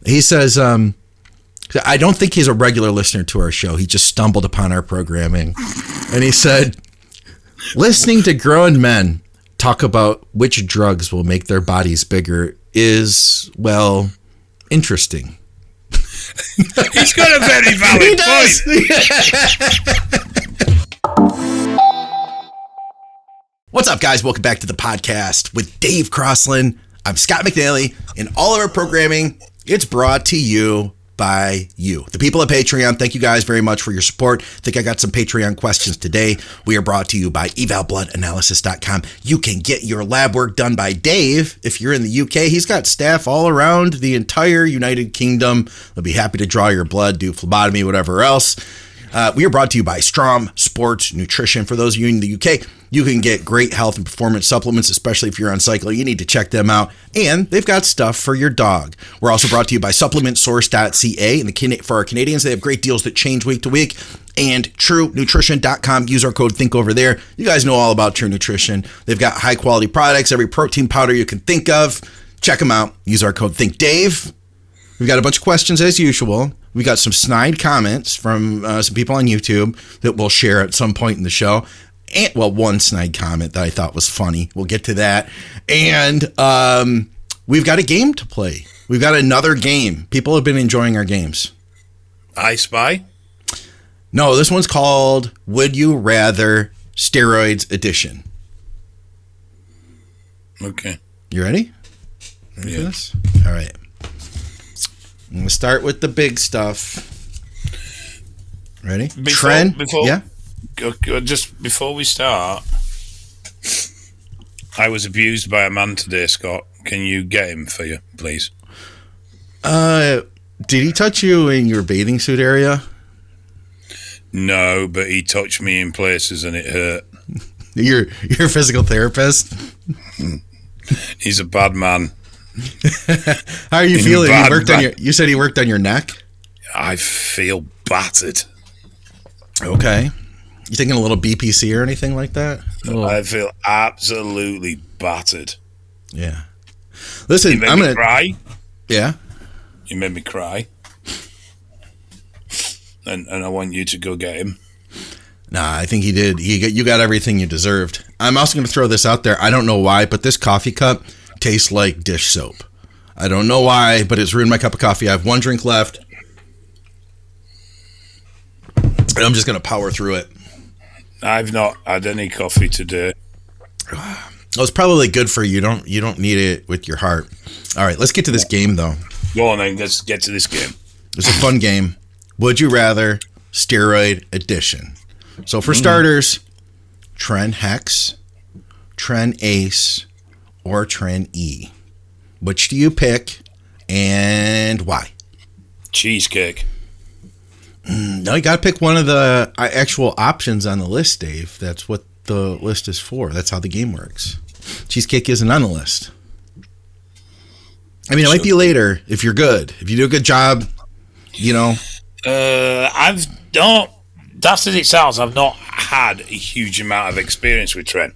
He says, I don't think he's a regular listener to our show. He just stumbled upon our programming. And he said, listening to grown men talk about which drugs will make their bodies bigger is, well, interesting. He's got a very valid point. What's up, guys? Welcome back to the podcast with Dave Crosland. I'm Scott McNally, and all of our programming, it's brought to you by you, the people at Patreon. Thank you guys very much for your support. I think I got some Patreon questions today. We are brought to you by evalbloodanalysis.com. You can get your lab work done by Dave if you're in the UK. He's got staff all around the entire United Kingdom. They'll be happy to draw your blood, do phlebotomy, whatever else. We are brought to you by Strom Sports Nutrition. For those of you in the UK, you can get great health and performance supplements, especially if you're on cycle. You need to check them out. And they've got stuff for your dog. We're also brought to you by supplementsource.ca. And for our Canadians, they have great deals that change week to week. And TrueNutrition.com. Use our code THINK over there. You guys know all about True Nutrition. They've got high quality products, every protein powder you can think of. Check them out. Use our code ThinkDave. We've got a bunch of questions as usual. We got some snide comments from some people on YouTube that we'll share at some point in the show. And, well, one snide comment that I thought was funny. We'll get to that. And we've got a game to play. We've got another game. People have been enjoying our games. I Spy? No, this one's called Would You Rather Steroids Edition. Okay. You ready? Yeah. For this? All right. I'm going to start with the big stuff. Ready? Tren? Yeah? Just before we start, I was abused by a man today, Scott. Can you get him for you, please? Did he touch you in your bathing suit area? No, but he touched me in places and it hurt. You're a physical therapist? He's a bad man. How are you feeling? You said he worked on your neck? I feel battered. Okay. You taking a little BPC or anything like that? I feel absolutely battered. Yeah. Listen, I'm going to cry. Yeah. You made me cry. And I want you to go get him. Nah, I think he did. You got everything you deserved. I'm also going to throw this out there. I don't know why, but this coffee cup tastes like dish soap. I don't know why, but it's ruined my cup of coffee. I have one drink left. And I'm just going to power through it. I've not had any coffee today. Oh, it's probably good for you. You don't need it with your heart. All right, let's get to this game, though. Go on, then. Let's get to this game. It's a fun game. Would you rather steroid edition? So for starters, Tren Hex, Tren Ace, or Tren E. Which do you pick and why? Cheesecake. No, you got to pick one of the actual options on the list, Dave. That's what the list is for. That's how the game works. Cheesecake isn't on the list. I mean, it might be later if you're good. If you do a good job, you know. I've not. That's as it sounds. I've not had a huge amount of experience with Tren.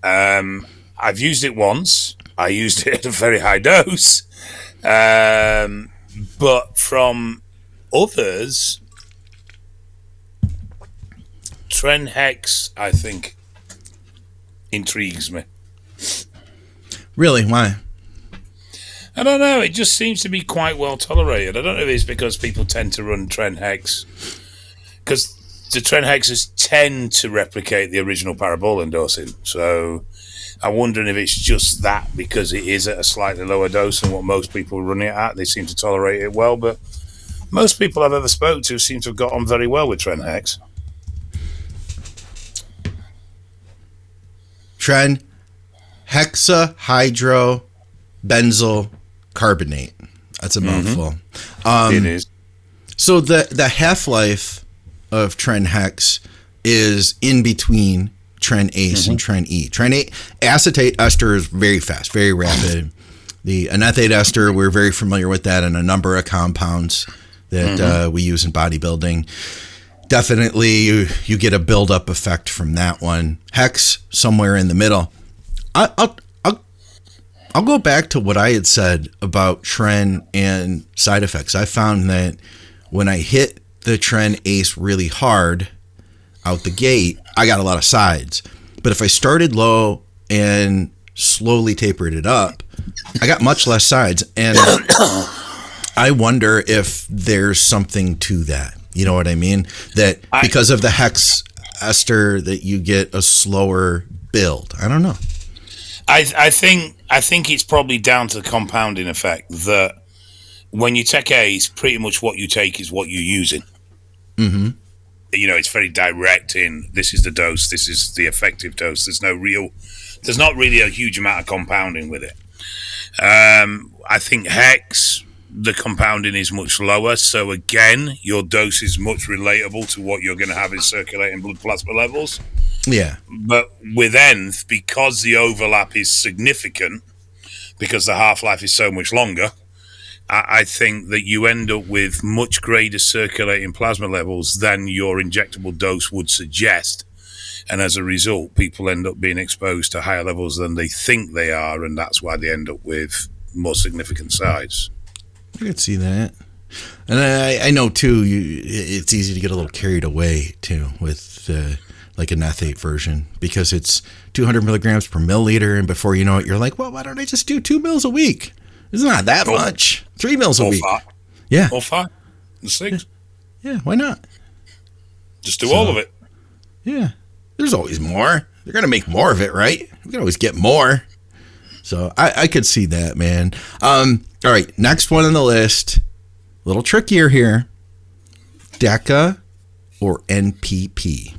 I've used it once. I used it at a very high dose. But from others, Tren Hex, I think, intrigues me. Really? Why? I don't know. It just seems to be quite well tolerated. I don't know if it's because people tend to run Tren Hex. Because the Tren Hexes tend to replicate the original parabolan dosing. So I'm wondering if it's just that because it is at a slightly lower dose than what most people run it at. They seem to tolerate it well. But most people I've ever spoke to seem to have got on very well with Tren Hex. Tren hexahydrobenzyl carbonate. That's a mouthful. It is. So the half-life of Tren Hex is in between Tren Ace and Tren E. Tren acetate ester is very fast, very rapid. The anethate ester, we're very familiar with that in a number of compounds that we use in bodybuilding. Definitely, you get a build-up effect from that one. Hex, somewhere in the middle. I'll go back to what I had said about Tren and side effects. I found that when I hit the Tren Ace really hard out the gate, I got a lot of sides. But if I started low and slowly tapered it up, I got much less sides. And I wonder if there's something to that. You know what I mean? That because of the hex ester that you get a slower build. I don't know. I think it's probably down to the compounding effect that when you take Ace, pretty much what you take is what you're using. Mm-hmm. You know, it's very direct in this is the dose, this is the effective dose. There's not really a huge amount of compounding with it. I think Hex, the compounding is much lower. So again, your dose is much relatable to what you're going to have in circulating blood plasma levels. Yeah. But with Nth, because the overlap is significant, because the half-life is so much longer, I think that you end up with much greater circulating plasma levels than your injectable dose would suggest. And as a result, people end up being exposed to higher levels than they think they are, and that's why they end up with more significant sides. I could see that. And I know, too, it's easy to get a little carried away, too, with like a nethate version, because it's 200 milligrams per milliliter, and before you know it, you're like, well, why don't I just do 2 mils a week? It's not that much. 3 mils a week. 5. Yeah. Or 5. And 6. Yeah, why not? Just do all of it. Yeah. There's always more. They're going to make more of it, right? We can always get more. So I could see that, man. All right, next one on the list. A little trickier here. Deca or NPP?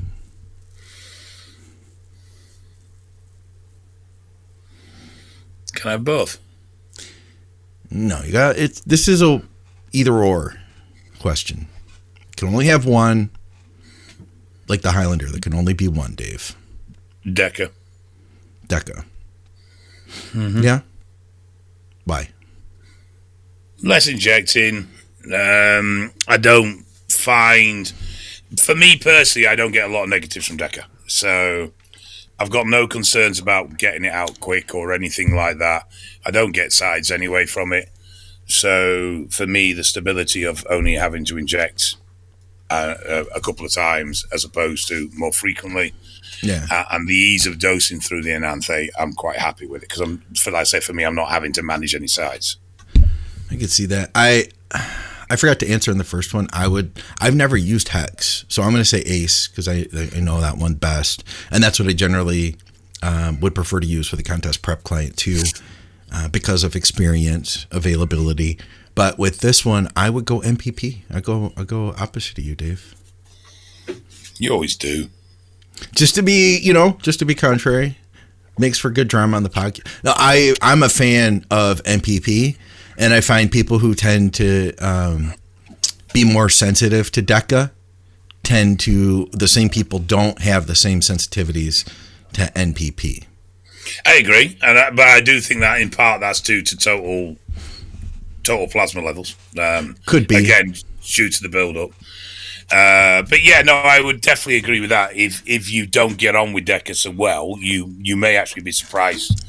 Can I have both? No, you got it. This is a either or question. You can only have one. Like the Highlander, there can only be one, Dave. Deca. Mm-hmm. Yeah. Why? Less injecting. I don't find, for me personally, I don't get a lot of negatives from Deca. So I've got no concerns about getting it out quick or anything like that. I don't get sides anyway from it. So for me, the stability of only having to inject a couple of times as opposed to more frequently, and the ease of dosing through the enanthate, I'm quite happy with it because for me, I'm not having to manage any sides. I could see that. I forgot to answer in the first one. I've never used Hex, so I'm going to say Ace because I know that one best, and that's what I generally would prefer to use for the contest prep client too, because of experience, availability. But with this one, I would go MPP. I go opposite of you, Dave. You always do. Just to be contrary. Makes for good drama on the podcast. No, I'm a fan of MPP, and I find people who tend to be more sensitive to Deca the same people don't have the same sensitivities to NPP. I agree, but I do think that in part that's due to total plasma levels. Could be. Again, due to the build-up. But yeah, no, I would definitely agree with that. If you don't get on with Deca so well, you may actually be surprised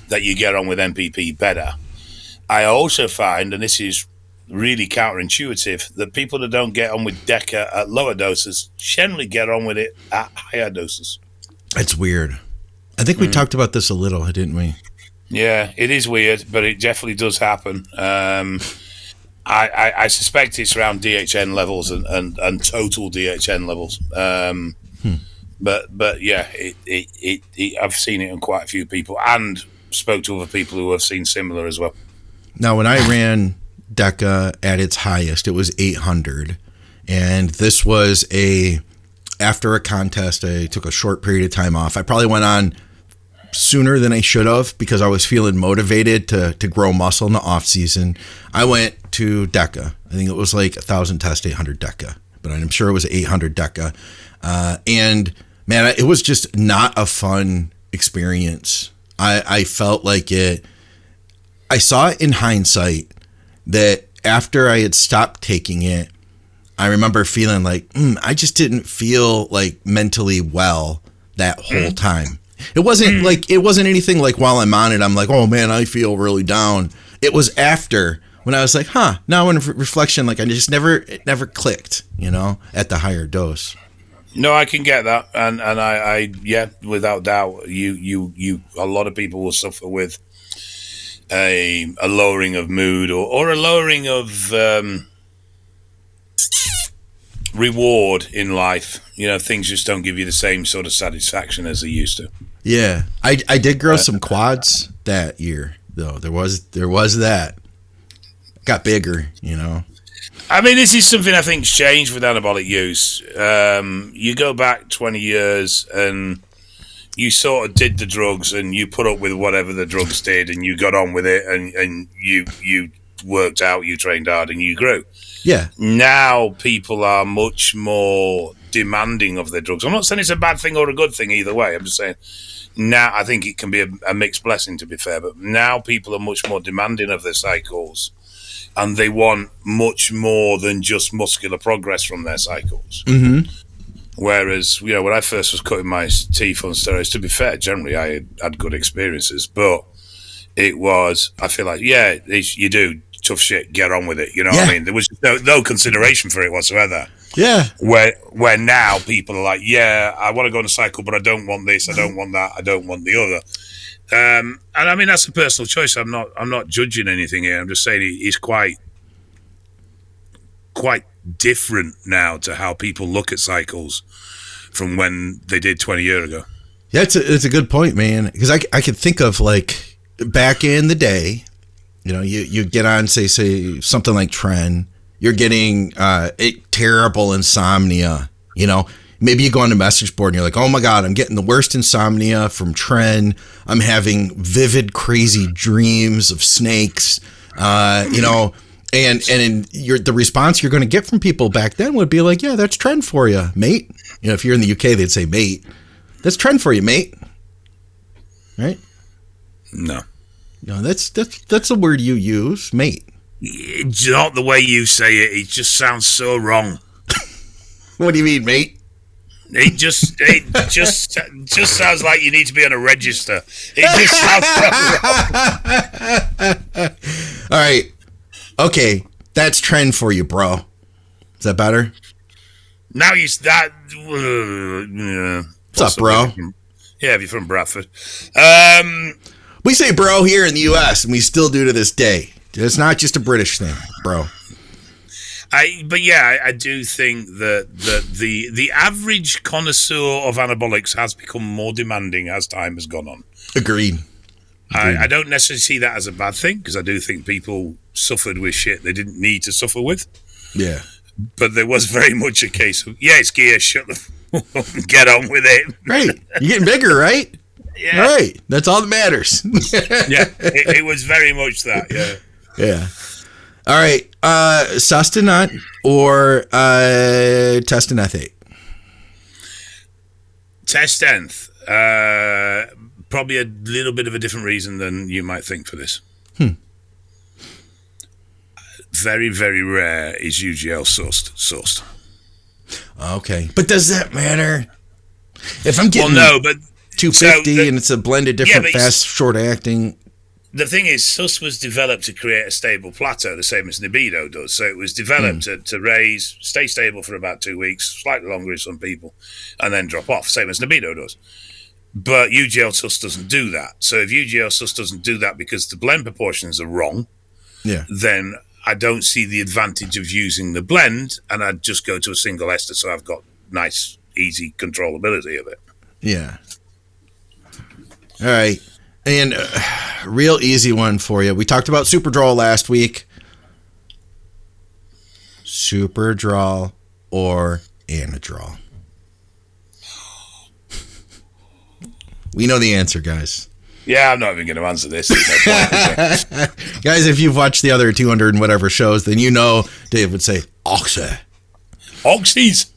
that you get on with MPP better. I also find, and this is really counterintuitive, that people that don't get on with Deca at lower doses generally get on with it at higher doses. It's weird. I think we talked about this a little, didn't we? Yeah, it is weird, but it definitely does happen. I suspect it's around DHN levels and total DHN levels. But yeah, I've seen it in quite a few people and spoke to other people who have seen similar as well. Now, when I ran Deca at its highest, it was 800. And this was after a contest, I took a short period of time off. I probably went on sooner than I should have because I was feeling motivated to grow muscle in the off season. I went to Deca. I think it was like 1,000 test 800 Deca, but I'm sure it was 800 Deca. And man, it was just not a fun experience. I felt like I saw it in hindsight that after I had stopped taking it, I remember feeling like I just didn't feel like mentally well that whole time. It wasn't it wasn't anything like while I'm on it, I'm like, oh man, I feel really down. It was after when I was like, now in reflection, like it never clicked, at the higher dose. No, I can get that. And I without doubt, you a lot of people will suffer with a lowering of mood or a lowering of reward in life. Things just don't give you the same sort of satisfaction as they used to. Yeah, I did grow some quads that year, though. There was that. Got bigger, I mean, this is something I think's changed with anabolic use. You go back 20 years and you sort of did the drugs and you put up with whatever the drugs did and you got on with it and you worked out, you trained hard and you grew. Yeah. Now people are much more demanding of their drugs. I'm not saying it's a bad thing or a good thing either way. I'm just saying now I think it can be a mixed blessing, to be fair. But now people are much more demanding of their cycles and they want much more than just muscular progress from their cycles. Mm-hmm. Whereas, when I first was cutting my teeth on steroids, to be fair, generally I had good experiences, but it was, I feel like, you do tough shit, get on with it. You know what I mean? There was no consideration for it whatsoever. Yeah. Where now people are like, I want to go on a cycle, but I don't want this, I don't want that, I don't want the other. And I mean, that's a personal choice. I'm not judging anything here. I'm just saying it's quite different now to how people look at cycles from when they did 20 years ago. Yeah, it's a good point, man. Because I could think of like back in the day, you get on say something like Tren, you're getting terrible insomnia. Maybe you go on the message board and you're like, oh my God, I'm getting the worst insomnia from Tren. I'm having vivid, crazy dreams of snakes. And the response you're going to get from people back then would be like, yeah, that's Tren for you, mate. If you're in the UK, they'd say, mate, that's Tren for you, mate. Right? No, that's a word you use, mate. It's not the way you say it. It just sounds so wrong. What do you mean, mate? It just sounds like you need to be on a register. It just sounds so wrong. All right. Okay, that's Tren for you, bro. Is that better? Now you start. What's up, bro? If you're from Bradford. We say bro here in the U.S., and we still do to this day. It's not just a British thing, bro. I do think that the average connoisseur of anabolics has become more demanding as time has gone on. Agreed. I don't necessarily see that as a bad thing, because I do think people suffered with shit they didn't need to suffer with. Yeah. But there was very much a case of, it's gear, shut the fuck up and get on with it. Right. You're getting bigger, right? Yeah. All right. That's all that matters. It was very much that, Yeah. All right. Sustanon or testanethate? Testanth. Probably a little bit of a different reason than you might think for this. Very, very rare is UGL sourced. Okay. But does that matter? If I'm getting 250 and it's a blend of different fast, short acting. The thing is, SUS was developed to create a stable plateau, the same as Libido does. So it was developed to raise, stay stable for about 2 weeks, slightly longer in some people, and then drop off, same as Libido does. But UGL SUS doesn't do that. So if UGL SUS doesn't do that because the blend proportions are wrong, then I don't see the advantage of using the blend, and I'd just go to a single ester, so I've got nice, easy controllability of it. Yeah. All right. And real easy one for you. We talked about Superdrol last week. Superdrol or Anadrol? We know the answer, guys. Yeah, I'm not even going to answer this. There's no point, is there? Guys, if you've watched the other 200 and whatever shows, then you know Dave would say, Oxy. Oxys.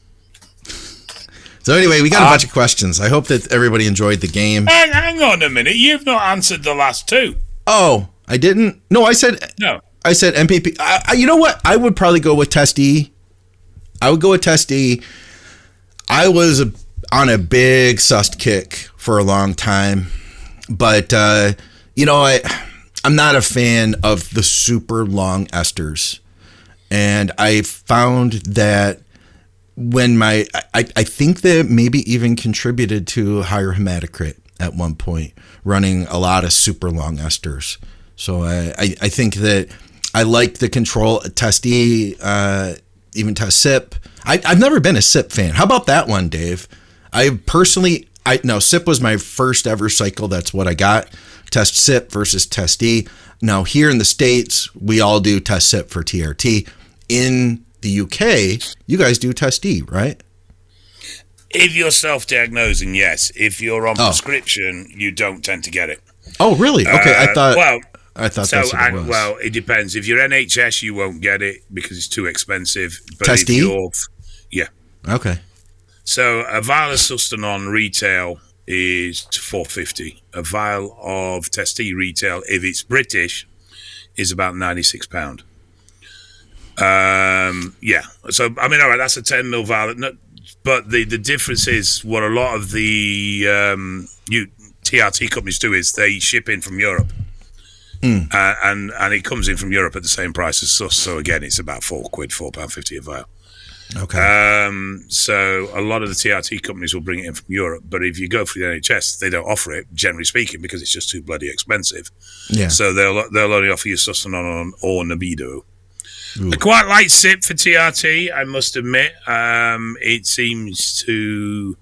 So anyway, we got a bunch of questions. I hope that everybody enjoyed the game. Hang on a minute. You've not answered the last two. Oh, I didn't? No, I said... No. I said MPP. You know what? I would probably go with Test E. I would go with Test E. I on a big sust kick for a long time, but I'm not a fan of the super long esters, and I found that when I think that maybe even contributed to higher hematocrit at one point, running a lot of super long esters. So I think that I like the control test E, even test SIP. I've never been a SIP fan. How about that one, Dave? SIP was my first ever cycle. That's what I got. Test SIP versus test E. Now here in the States, we all do test SIP for TRT. In the UK, you guys do test E, right? If you're self-diagnosing, yes. If you're on prescription, you don't tend to get it. Oh, really? Okay, I thought so. That's what it was. Well, it depends. If you're NHS, you won't get it because it's too expensive. But test E? Yeah. Okay. So a vial of Sustanon retail is $4.50. A vial of test E retail, if it's British, is about £96. Yeah. So I mean, all right, that's a 10 ml vial. No, but the difference is what a lot of the TRT companies do is they ship in from Europe, and it comes in from Europe at the same price as Sus. So again, it's about £4.50 a vial. Okay. So a lot of the TRT companies will bring it in from Europe, but if you go for the NHS, they don't offer it, generally speaking, because it's just too bloody expensive. Yeah. So they'll only offer you Sustanon or Nabido. I quite like SIP for TRT, I must admit. It seems to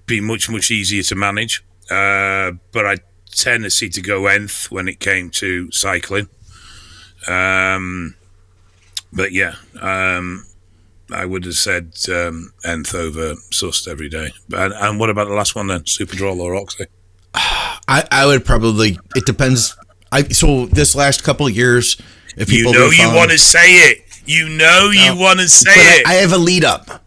be much, much easier to manage. But I tendency to go nth when it came to cycling. But yeah, I would have said nth over Sust every day. And what about the last one then? Superdrol or Oxy? I would probably, it depends. So this last couple of years, if people you want to say it. You want to say it. I have a lead up.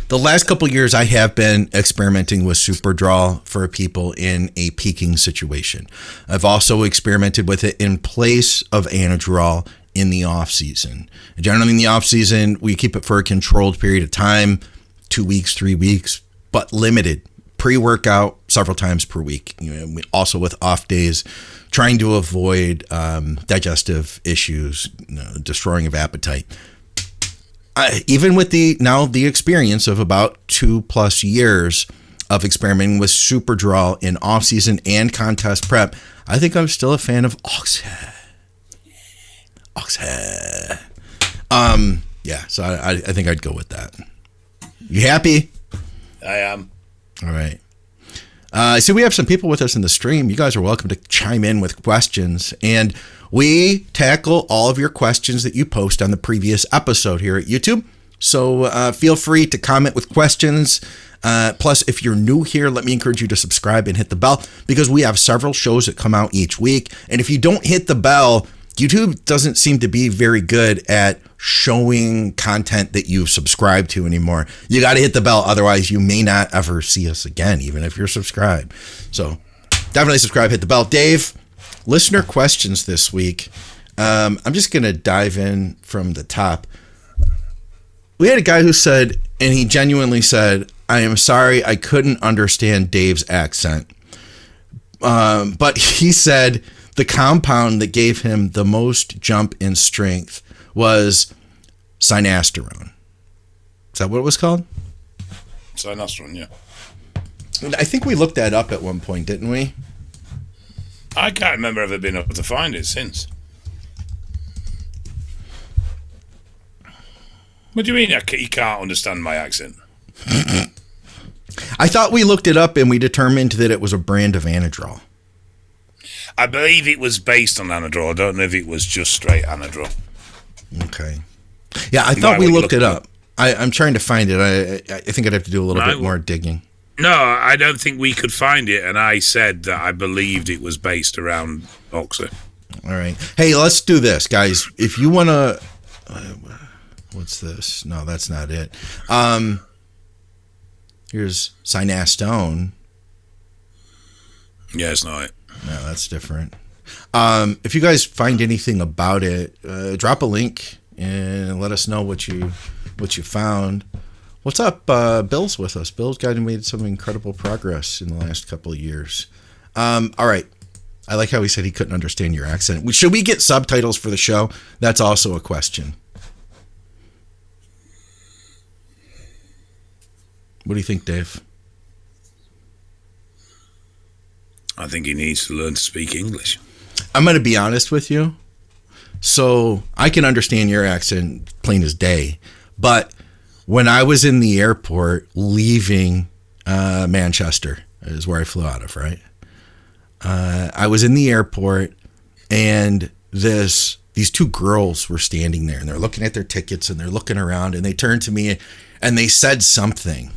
The last couple of years, I have been experimenting with Superdrol for people in a peaking situation. I've also experimented with it in place of Anadrol in the off season. Generally in the off season, we keep it for a controlled period of time, 2 weeks, 3 weeks, but limited. Pre-workout several times per week. Also with off days, trying to avoid digestive issues, destroying of appetite. Even with the experience of about 2+ years of experimenting with Superdrol in off season and contest prep, I think I'm still a fan of Oxy. Yeah, so I think I'd go with that. You happy? I am. All right. So we have some people with us in the stream. You guys are welcome to chime in with questions, and we tackle all of your questions that you post on the previous episode here at YouTube. So feel free to comment with questions. Plus, if you're new here, let me encourage you to subscribe and hit the bell, because we have several shows that come out each week. And if you don't hit the bell, YouTube doesn't seem to be very good at showing content that you've subscribed to anymore. You got to hit the bell. Otherwise, you may not ever see us again, even if you're subscribed. So definitely subscribe, hit the bell. Dave, listener questions this week. I'm just going to dive in from the top. We had a guy who said, and he genuinely said, I am sorry I couldn't understand Dave's accent. But he said the compound that gave him the most jump in strength was sinasterone. Is that what it was called? Sinasterone, yeah. I think we looked that up at one point, didn't we? I can't remember ever being able to find it since. What do you mean you can't understand my accent? I thought we looked it up and we determined that it was a brand of Anadrol. I believe it was based on Anadrol. I don't know if it was just straight Anadrol. Okay. Yeah, I thought we looked it up. I'm trying to find it. I think I'd have to do a little bit more digging. No, I don't think we could find it, and I said that I believed it was based around Oxy. All right. Hey, let's do this, guys. If you want to... what's this? No, that's not it. Here's Sinastone. Yeah, it's not it. No, that's different. If you guys find anything about it, drop a link and let us know what you found. What's up? Bill's with us. Bill's got made some incredible progress in the last couple of years. All right. I like how he said he couldn't understand your accent. Should we get subtitles for the show? That's also a question. What do you think, Dave? I think he needs to learn to speak English. I'm going to be honest with you. So I can understand your accent plain as day. But when I was in the airport leaving Manchester, is where I flew out of, right? I was in the airport and these two girls were standing there and they're looking at their tickets and they're looking around and they turned to me and they said something.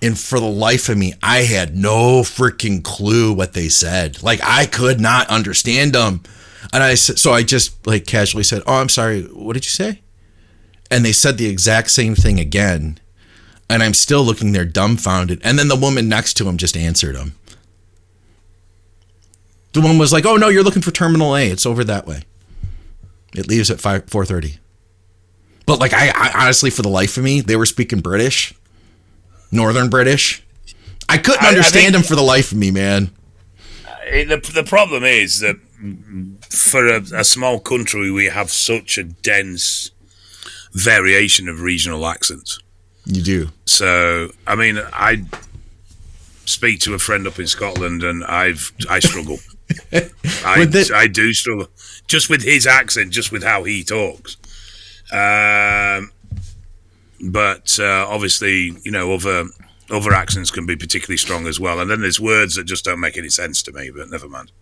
And for the life of me, I had no freaking clue what they said. Like, I could not understand them. And I just like casually said, "Oh, I'm sorry. What did you say?" And they said the exact same thing again. And I'm still looking there dumbfounded. And then the woman next to him just answered him. The woman was like, "Oh, no, you're looking for Terminal A. It's over that way. It leaves at 4:30. But like, I honestly, for the life of me, they were speaking British. Northern British. I couldn't understand them for the life of me, man. The problem is that for a small country, we have such a dense variation of regional accents. You do. So, I mean, I speak to a friend up in Scotland, and I struggle. I do struggle just with his accent, just with how he talks. But obviously, you know, other accents can be particularly strong as well. And then there's words that just don't make any sense to me, but never mind.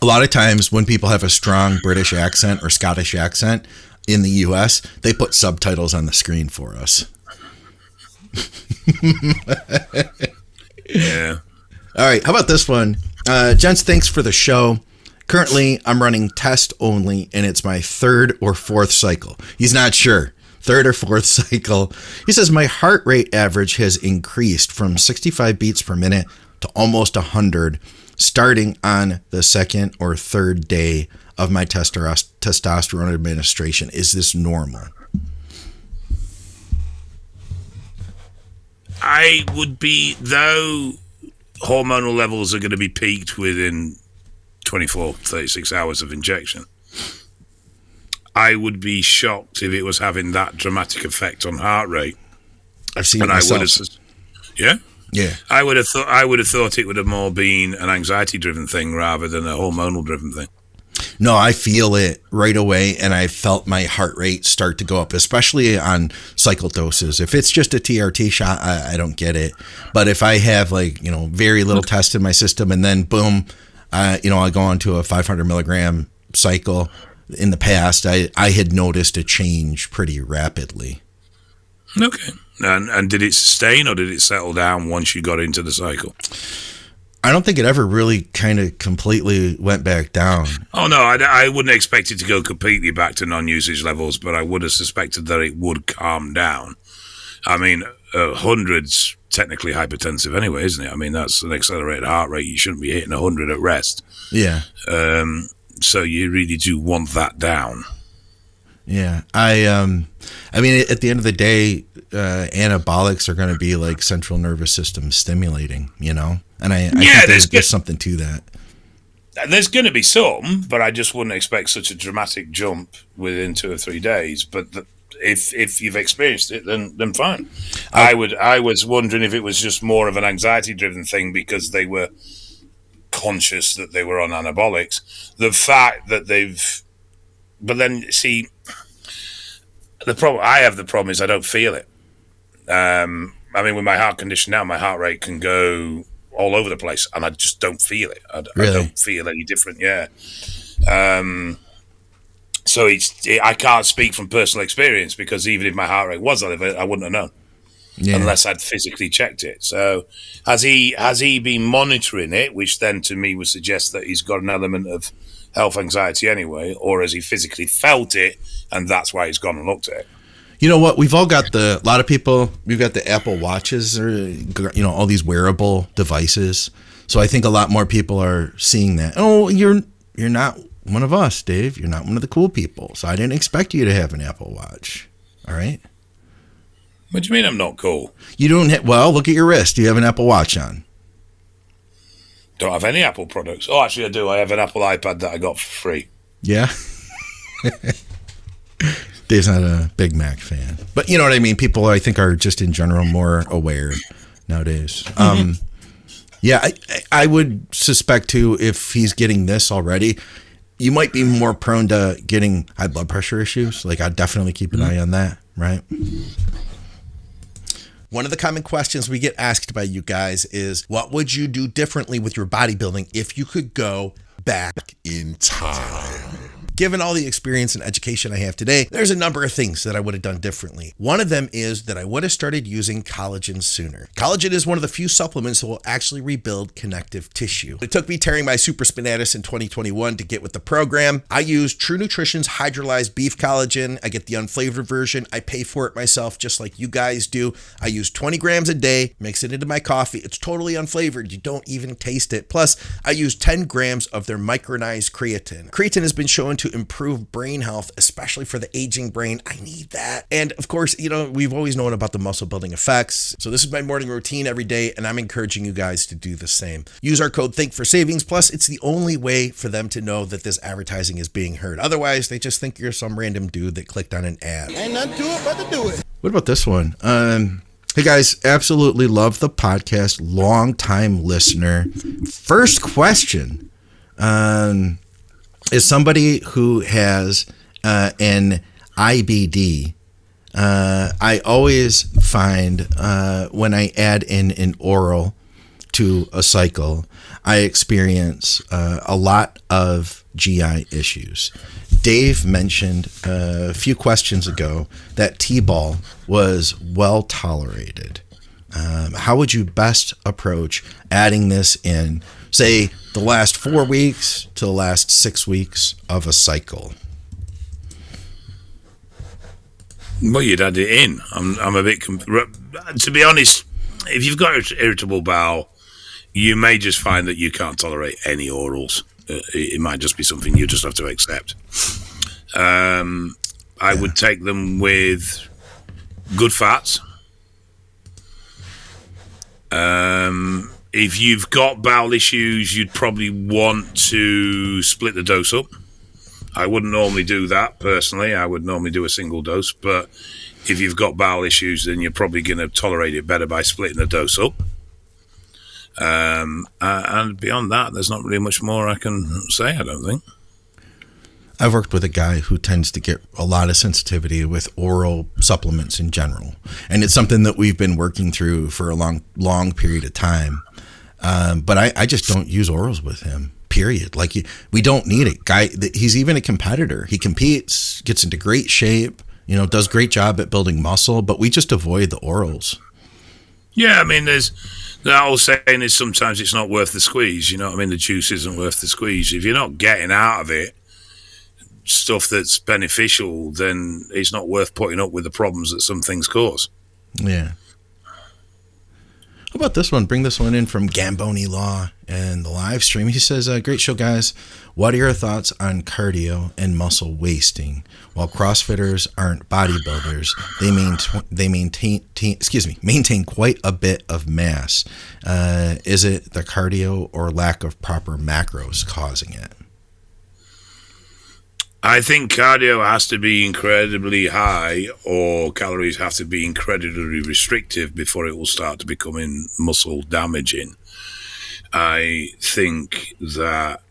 A lot of times when people have a strong British accent or Scottish accent in the U.S., they put subtitles on the screen for us. Yeah. All right. How about this one? Gents, thanks for the show. Currently, I'm running test only, and it's my third or fourth cycle. He's not sure. Third or fourth cycle. He says, my heart rate average has increased from 65 beats per minute to almost 100, starting on the second or third day of my testosterone administration. Is this normal? I would be, though hormonal levels are going to be peaked within 24, 36 hours of injection, I would be shocked if it was having that dramatic effect on heart rate. I've seen it myself. Yeah? Yeah. I would have thought it would have more been an anxiety-driven thing rather than a hormonal-driven thing. No, I feel it right away, and I felt my heart rate start to go up, especially on cycle doses. If it's just a TRT shot, I don't get it. But if I have, like, you know, very little test in my system, and then boom, I go on to a 500 milligram cycle. In the past, I had noticed a change pretty rapidly. Okay. And did it sustain or did it settle down once you got into the cycle? I don't think it ever really kind of completely went back down. Oh, no, I wouldn't expect it to go completely back to non-usage levels, but I would have suspected that it would calm down. I mean, 100's technically hypertensive anyway, isn't it? I mean, that's an accelerated heart rate. You shouldn't be hitting 100 at rest. Yeah. So you really do want that down. Yeah. I mean, at the end of the day, anabolics are going to be like central nervous system stimulating, you know? And I think there's something to that. There's going to be some, but I just wouldn't expect such a dramatic jump within 2 or 3 days. But if you've experienced it, then fine. I was wondering if it was just more of an anxiety-driven thing because they were conscious that they were on anabolics. The fact that but then see, the problem is I don't feel it. I mean, with my heart condition now, my heart rate can go all over the place, and I just don't feel it. I don't feel any different. Yeah. So I can't speak from personal experience because even if my heart rate was elevated, I wouldn't have known. Yeah. Unless I'd physically checked it. So has he been monitoring it, which then to me would suggest that he's got an element of health anxiety anyway, or has he physically felt it and that's why he's gone and looked at it? You know what? We've all got a lot of people, we've got the Apple Watches or, you know, all these wearable devices. So I think a lot more people are seeing that. Oh, you're not one of us, Dave. You're not one of the cool people. So I didn't expect you to have an Apple Watch. All right. What do you mean I'm not cool? You don't well, look at your wrist. You have an Apple Watch on. Don't have any Apple products. Oh, actually, I do. I have an Apple iPad that I got for free. Yeah. Dave's not a Big Mac fan. But you know what I mean? People, I think, are just in general more aware nowadays. Yeah, I would suspect, too, if he's getting this already, you might be more prone to getting high blood pressure issues. Like, I'd definitely keep an eye on that, right? One of the common questions we get asked by you guys is, what would you do differently with your bodybuilding if you could go back in time? Given all the experience and education I have today, there's a number of things that I would have done differently. One of them is that I would have started using collagen sooner. Collagen is one of the few supplements that will actually rebuild connective tissue. It took me tearing my supraspinatus in 2021 to get with the program. I use True Nutrition's hydrolyzed beef collagen. I get the unflavored version. I pay for it myself just like you guys do. I use 20 grams a day, mix it into my coffee. It's totally unflavored. You don't even taste it. Plus, I use 10 grams of their micronized creatine. Creatine has been shown to improve brain health, especially for the aging brain. I need that. And of course, you know, we've always known about the muscle building effects. So this is my morning routine every day, and I'm encouraging you guys to do the same. Use our code THINK for savings. Plus, it's the only way for them to know that this advertising is being heard. Otherwise, they just think you're some random dude that clicked on an ad. Ain't nothing to it but to do it. What about this one? Hey guys, absolutely love the podcast. Long time listener. First question. Is somebody who has an IBD, I always find when I add in an oral to a cycle, I experience a lot of GI issues. Dave mentioned a few questions ago that T-ball was well tolerated. How would you best approach adding this in, say, the last 4 weeks to the last 6 weeks of a cycle? Well, you'd add it in. I'm a bit... to be honest, if you've got irritable bowel, you may just find that you can't tolerate any orals. It might just be something you just have to accept. I would take them with good fats. If you've got bowel issues, you'd probably want to split the dose up. I wouldn't normally do that, personally. I would normally do a single dose. But if you've got bowel issues, then you're probably going to tolerate it better by splitting the dose up. And beyond that, there's not really much more I can say, I don't think. I've worked with a guy who tends to get a lot of sensitivity with oral supplements in general. And it's something that we've been working through for a long period of time. But I just don't use orals with him, period. Like, we don't need it. Guy, he's even a competitor. He competes, gets into great shape, you know, does great job at building muscle, but we just avoid the orals. Yeah, I mean, there's that old saying is sometimes it's not worth the squeeze. You know what I mean? The juice isn't worth the squeeze. If you're not getting out of it stuff that's beneficial, then it's not worth putting up with the problems that some things cause. Yeah. How about this one? Bring this one in from Gamboni Law and the live stream. He says, great show, guys. What are your thoughts on cardio and muscle wasting? While CrossFitters aren't bodybuilders, they maintain quite a bit of mass. Is it the cardio or lack of proper macros causing it? I think cardio has to be incredibly high, or calories have to be incredibly restrictive before it will start to becoming muscle damaging. I think that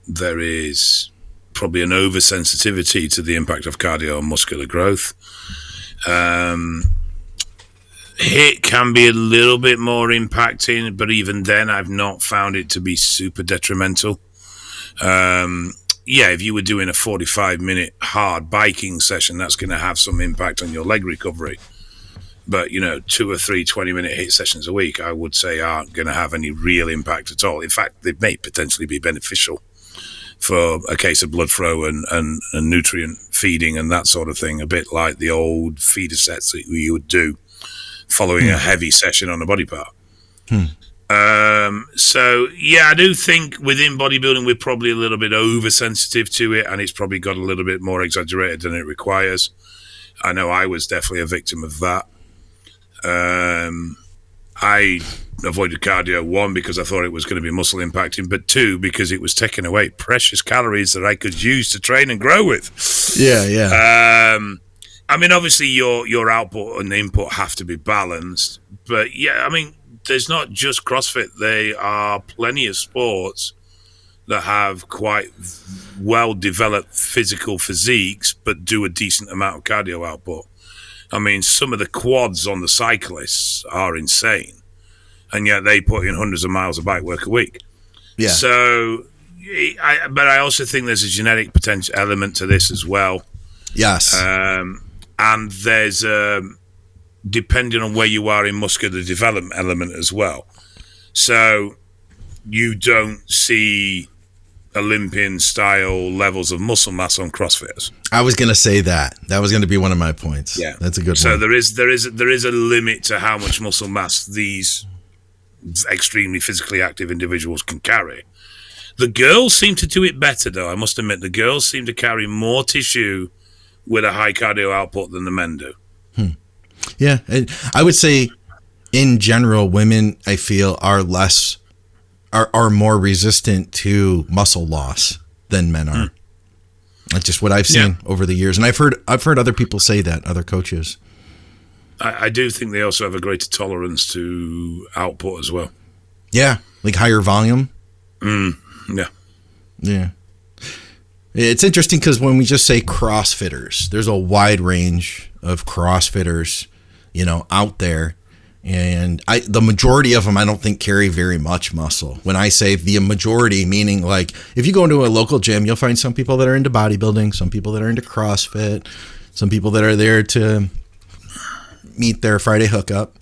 there is probably an oversensitivity to the impact of cardio on muscular growth. HIIT can be a little bit more impacting, but even then I've not found it to be super detrimental. Yeah, if you were doing a 45-minute hard biking session, that's going to have some impact on your leg recovery. But, 2 or 3 20-minute HIIT sessions a week, I would say, aren't going to have any real impact at all. In fact, they may potentially be beneficial for a case of blood flow and nutrient feeding and that sort of thing, a bit like the old feeder sets that you would do following a heavy session on a body part. So, yeah, I do think within bodybuilding we're probably a little bit oversensitive to it, and it's probably got a little bit more exaggerated than it requires. I know I was definitely a victim of that. I avoided cardio, one, because I thought it was going to be muscle impacting, but two, because it was taking away precious calories that I could use to train and grow with. Yeah. I mean, obviously your output and the input have to be balanced, but yeah, I mean, there's not just CrossFit. There are plenty of sports that have quite well-developed physical physiques, but do a decent amount of cardio output. I mean, some of the quads on the cyclists are insane, and yet they put in hundreds of miles of bike work a week. Yeah. So, but I also think there's a genetic potential element to this as well. Yes. And there's, depending on where you are in muscular development element as well. So you don't see Olympian style levels of muscle mass on CrossFitters. I was going to say that. That was going to be one of my points. Yeah, that's a good one. So there is a limit to how much muscle mass these extremely physically active individuals can carry. The girls seem to do it better, though. I must admit, the girls seem to carry more tissue with a high cardio output than the men do. Yeah, I would say in general, women, I feel, are more resistant to muscle loss than men are. That's just what I've seen over the years, and I've heard other people say that, other coaches. I do think they also have a greater tolerance to output as well. Yeah, like higher volume. Yeah. It's interesting because when we just say CrossFitters, there's a wide range of CrossFitters, out there. And the majority of them, I don't think carry very much muscle. When I say the majority, meaning like if you go into a local gym, you'll find some people that are into bodybuilding, some people that are into CrossFit, some people that are there to meet their Friday hookup,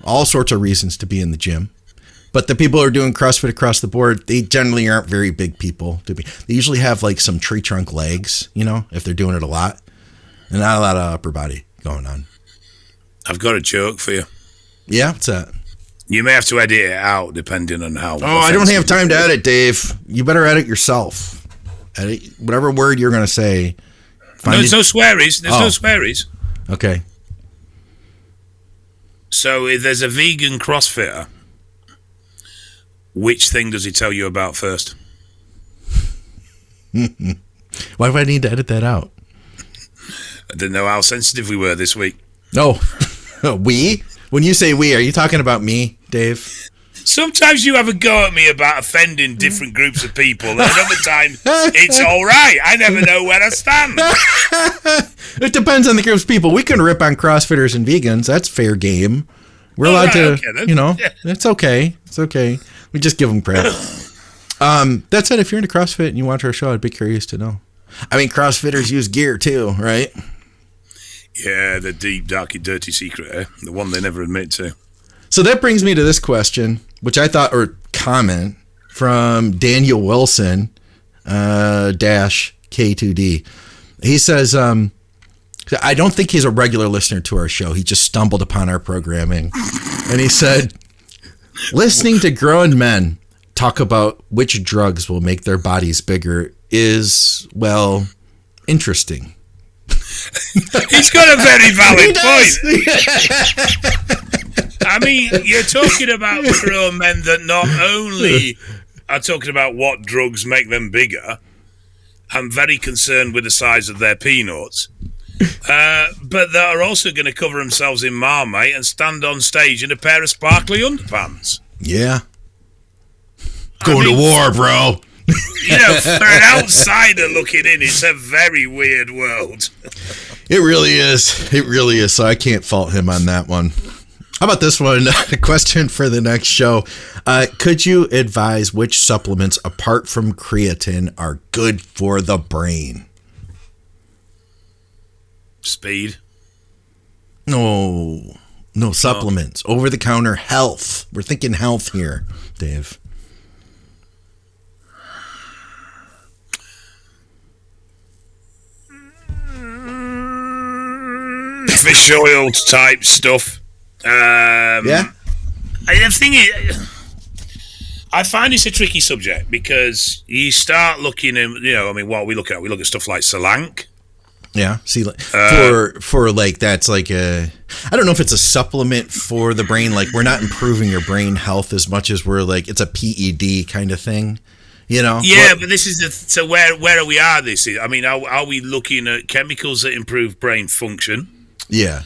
all sorts of reasons to be in the gym. But the people who are doing CrossFit across the board, they generally aren't very big people to be. They usually have like some tree trunk legs, if they're doing it a lot, and not a lot of upper body going on. I've got a joke for you. Yeah, what's that? You may have to edit it out depending on how. Oh, I don't have time to edit, Dave. You better edit yourself. Edit whatever word you're going to say. There's no swearies. There's no swearies. Okay. So if there's a vegan CrossFitter, which thing does he tell you about first? Why would I need to edit that out? I didn't know how sensitive we were this week. No. We? When you say we, are you talking about me, Dave? Sometimes you have a go at me about offending different groups of people, and another time, it's all right. I never know where I stand. It depends on the groups of people. We can rip on CrossFitters and vegans. That's fair game. We're allowed to, it's okay. It's okay. We just give them credit. That said, if you're into CrossFit and you watch our show, I'd be curious to know. I mean, CrossFitters use gear too, right? Yeah, the deep, dark, dirty secret, the one they never admit to. So that brings me to this question, which I thought, or comment from Daniel Wilson, dash K2D. He says, I don't think he's a regular listener to our show. He just stumbled upon our programming. And he said, listening to grown men talk about which drugs will make their bodies bigger is, well, interesting. He's got a very valid point. I mean, you're talking about grown men that not only are talking about what drugs make them bigger, I'm very concerned with the size of their peanuts, but that are also going to cover themselves in Marmite and stand on stage in a pair of sparkly underpants. Yeah. Going to war, bro. For an outsider looking in, it's a very weird world. It really is. It really is. So I can't fault him on that one. How about this one? A question for the next show. Could you advise which supplements, apart from creatine, are good for the brain? Speed. No supplements. Over-the-counter health. We're thinking health here, Dave. Fish oil type stuff. Yeah. The thing is, I find it's a tricky subject because you start looking at, what we look at? We look at stuff like Solank. Yeah. See, for like, that's like I don't know if it's a supplement for the brain. Like, we're not improving your brain health as much as we're like, it's a PED kind of thing, you know? Yeah, but this is so where are we are this is, I mean, are we looking at chemicals that improve brain function? Yeah.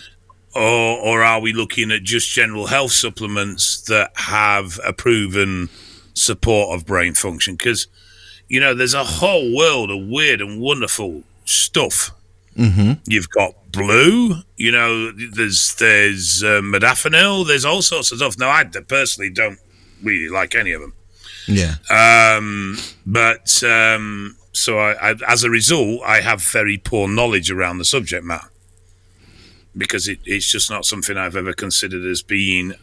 Or are we looking at just general health supplements that have a proven support of brain function? Because, you know, there's a whole world of weird and wonderful stuff. Mm-hmm. You've got blue, you know, there's modafinil, there's all sorts of stuff. Now, I personally don't really like any of them. Yeah. So I as a result, I have very poor knowledge around the subject matter, because it's just not something I've ever considered as being.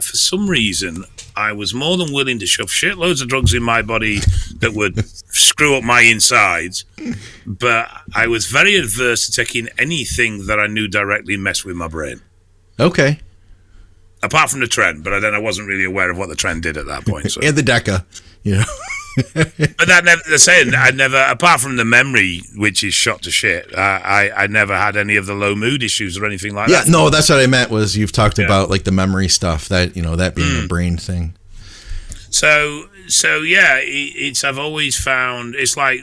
For some reason, I was more than willing to shove shitloads of drugs in my body that would screw up my insides, but I was very adverse to taking anything that I knew directly messed with my brain. Okay. Apart from the Tren, but then I wasn't really aware of what the Tren did at that point. So. And the Deca, you know. But that never, they're saying I never, apart from the memory, which is shot to shit, I never had any of the low mood issues or anything like that. Yeah, no, that's what I meant was you've talked about like the memory stuff, that, you know, that being a brain thing. So yeah, I've always found, it's like,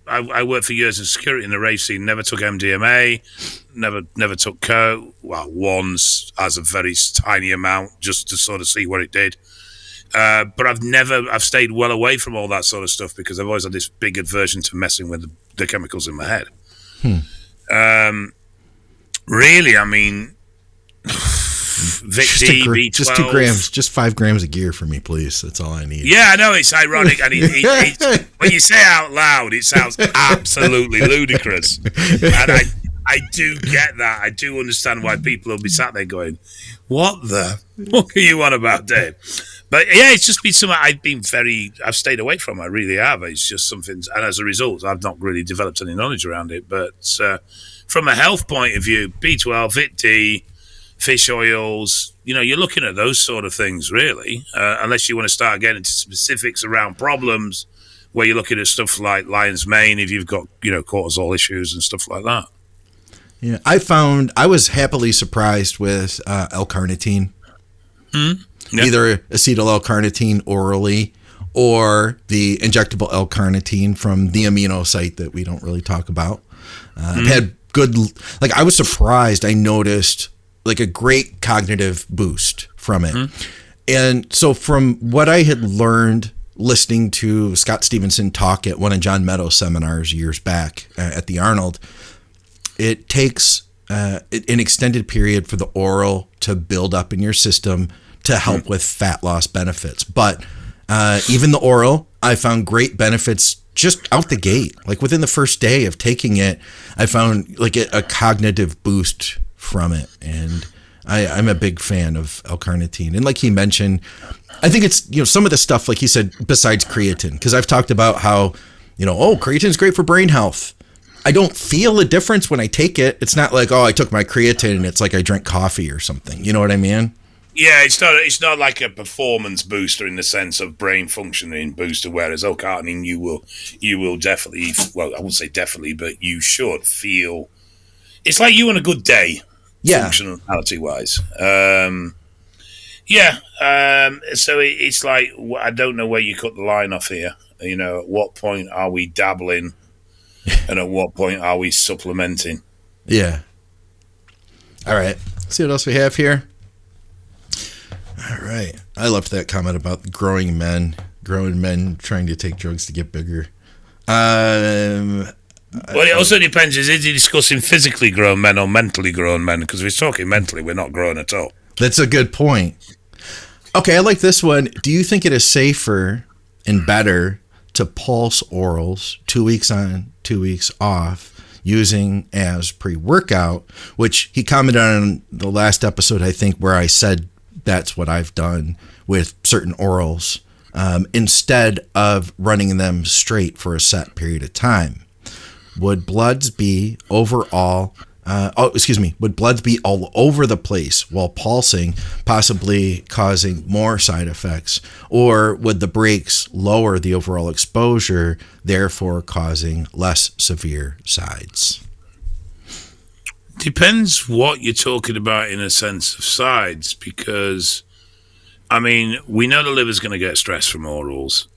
I worked for years in security in the rave scene, never took MDMA, never took coke, well, once as a very tiny amount just to sort of see what it did. But I've stayed well away from all that sort of stuff because I've always had this big aversion to messing with the chemicals in my head. Really, I mean, Vic D, B12. Just 2 grams, just 5 grams of gear for me, please. That's all I need. Yeah, I know, it's ironic. And when you say it out loud, it sounds absolutely ludicrous. And I do get that. I do understand why people will be sat there going, what the fuck are you on about, Dave? But yeah, it's just been something I've stayed away from. I really have. It's just something, and as a result, I've not really developed any knowledge around it. But from a health point of view, B12, Vit D, fish oils, you know, you're looking at those sort of things, really, unless you want to start getting into specifics around problems where you're looking at stuff like lion's mane if you've got, you know, cortisol issues and stuff like that. Yeah, I was happily surprised with L-carnitine. Yeah. Either acetyl L-carnitine orally or the injectable L-carnitine from the amino site that we don't really talk about. I've had good, like, I was surprised. I noticed like a great cognitive boost from it. And so from what I had learned listening to Scott Stevenson talk at one of John Meadows' seminars years back at the Arnold, it takes an extended period for the oral to build up in your system to help with fat loss benefits. But even the oral, I found great benefits just out the gate. Like within the first day of taking it, I found like a cognitive boost from it. And I'm a big fan of L-carnitine. And like he mentioned, I think it's, you know, some of the stuff, like he said, besides creatine, because I've talked about how, you know, creatine's great for brain health. I don't feel a difference when I take it. It's not like, I took my creatine and it's like I drank coffee or something. You know what I mean? Yeah, it's not like a performance booster in the sense of brain functioning booster, whereas L-carnitine you will definitely, well, I wouldn't say definitely, but you should feel, it's like you on a good day, functionality-wise. So it's like, I don't know where you cut the line off here. You know, at what point are we dabbling and at what point are we supplementing? Yeah. All right. See what else we have here? All right. I loved that comment about growing men trying to take drugs to get bigger. Well, it also depends. Is he discussing physically grown men or mentally grown men? Because if he's talking mentally, we're not grown at all. That's a good point. Okay, I like this one. Do you think it is safer and better to pulse orals 2 weeks on, 2 weeks off, using as pre-workout, which he commented on the last episode, I think, where I said that's what I've done with certain orals, instead of running them straight for a set period of time? Would bloods be all over the place while pulsing, possibly causing more side effects? Or would the breaks lower the overall exposure, therefore causing less severe sides? Depends what you're talking about in a sense of sides, because, I mean, we know the liver's going to get stressed from orals,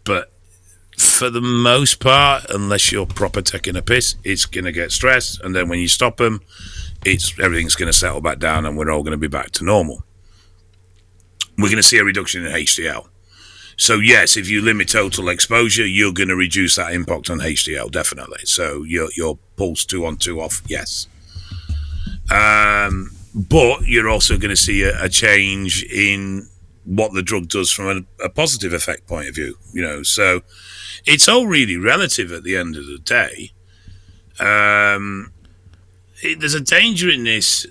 but for the most part, unless you're proper taking a piss, it's going to get stressed, and then when you stop them, everything's going to settle back down, and we're all going to be back to normal. We're going to see a reduction in HDL. So yes, if you limit total exposure, you're going to reduce that impact on HDL, definitely. So your pulse 2 on 2 off, yes. But you're also going to see a change in what the drug does from a positive effect point of view. So it's all really relative at the end of the day. There's a danger in this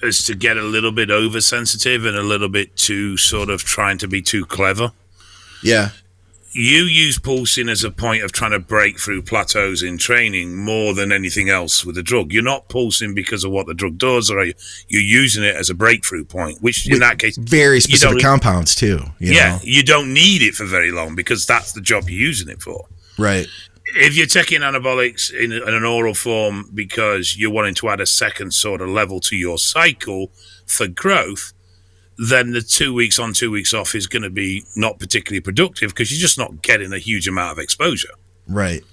as to get a little bit oversensitive and a little bit too sort of trying to be too clever. Yeah. You use pulsing as a point of trying to break through plateaus in training more than anything else with the drug. You're not pulsing because of what the drug does, or you're using it as a breakthrough point, which in that case... Very specific compounds too. You know? You don't need it for very long because that's the job you're using it for. Right. If you're taking anabolics in an oral form because you're wanting to add a second sort of level to your cycle for growth, then the 2 weeks on, 2 weeks off is going to be not particularly productive because you're just not getting a huge amount of exposure. Right.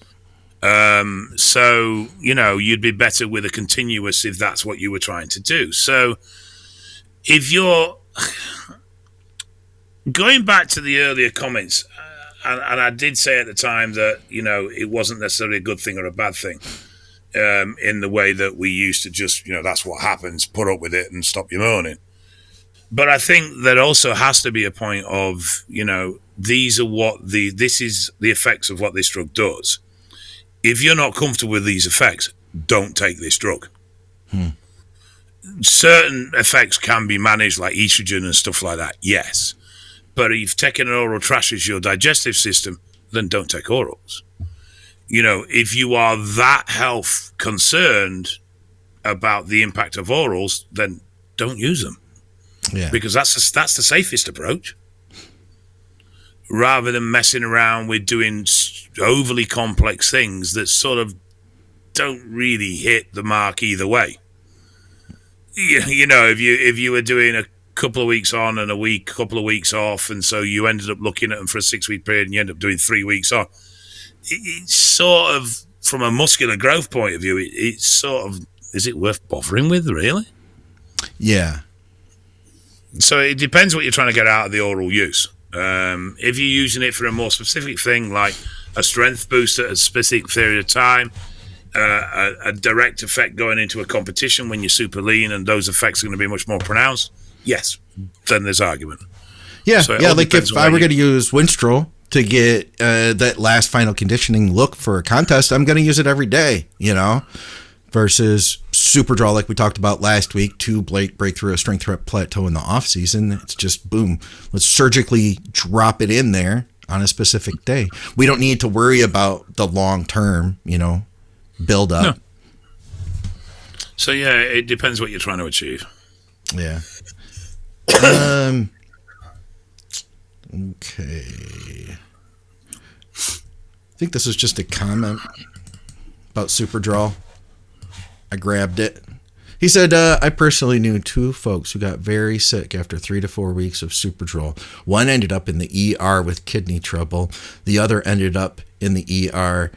So, you'd be better with a continuous if that's what you were trying to do. So if you're going back to the earlier comments, and I did say at the time that, it wasn't necessarily a good thing or a bad thing in the way that we used to just, that's what happens, put up with it and stop your moaning. But I think there also has to be a point of, this is the effects of what this drug does. If you're not comfortable with these effects, don't take this drug. Certain effects can be managed, like estrogen and stuff like that, yes. But if taking an oral trashes your digestive system, then don't take orals. If you are that health concerned about the impact of orals, then don't use them. Yeah. Because that's the safest approach. Rather than messing around with doing overly complex things that sort of don't really hit the mark either way. If you were doing a couple of weeks on and couple of weeks off, and so you ended up looking at them for a 6-week period and you end up doing 3 weeks on, it's sort of, from a muscular growth point of view, it's sort of, is it worth bothering with, really? Yeah. So it depends what you're trying to get out of the oral use. If you're using it for a more specific thing, like a strength boost at a specific period of time, a direct effect going into a competition when you're super lean and those effects are going to be much more pronounced, yes, then there's argument. Yeah, so like if I were going to use Winstrol to get that last final conditioning look for a contest, I'm going to use it every day, versus Superdrol, like we talked about last week, to break through a strength rep plateau in the off season. It's just boom, let's surgically drop it in there on a specific day. We don't need to worry about the long term, build up. No. So yeah, it depends what you're trying to achieve. Yeah. Okay. I think this is just a comment about Superdrol. I grabbed it. He said, I personally knew 2 folks who got very sick after 3 to 4 weeks of Superdrol. One ended up in the ER with kidney trouble. The other ended up in the ER.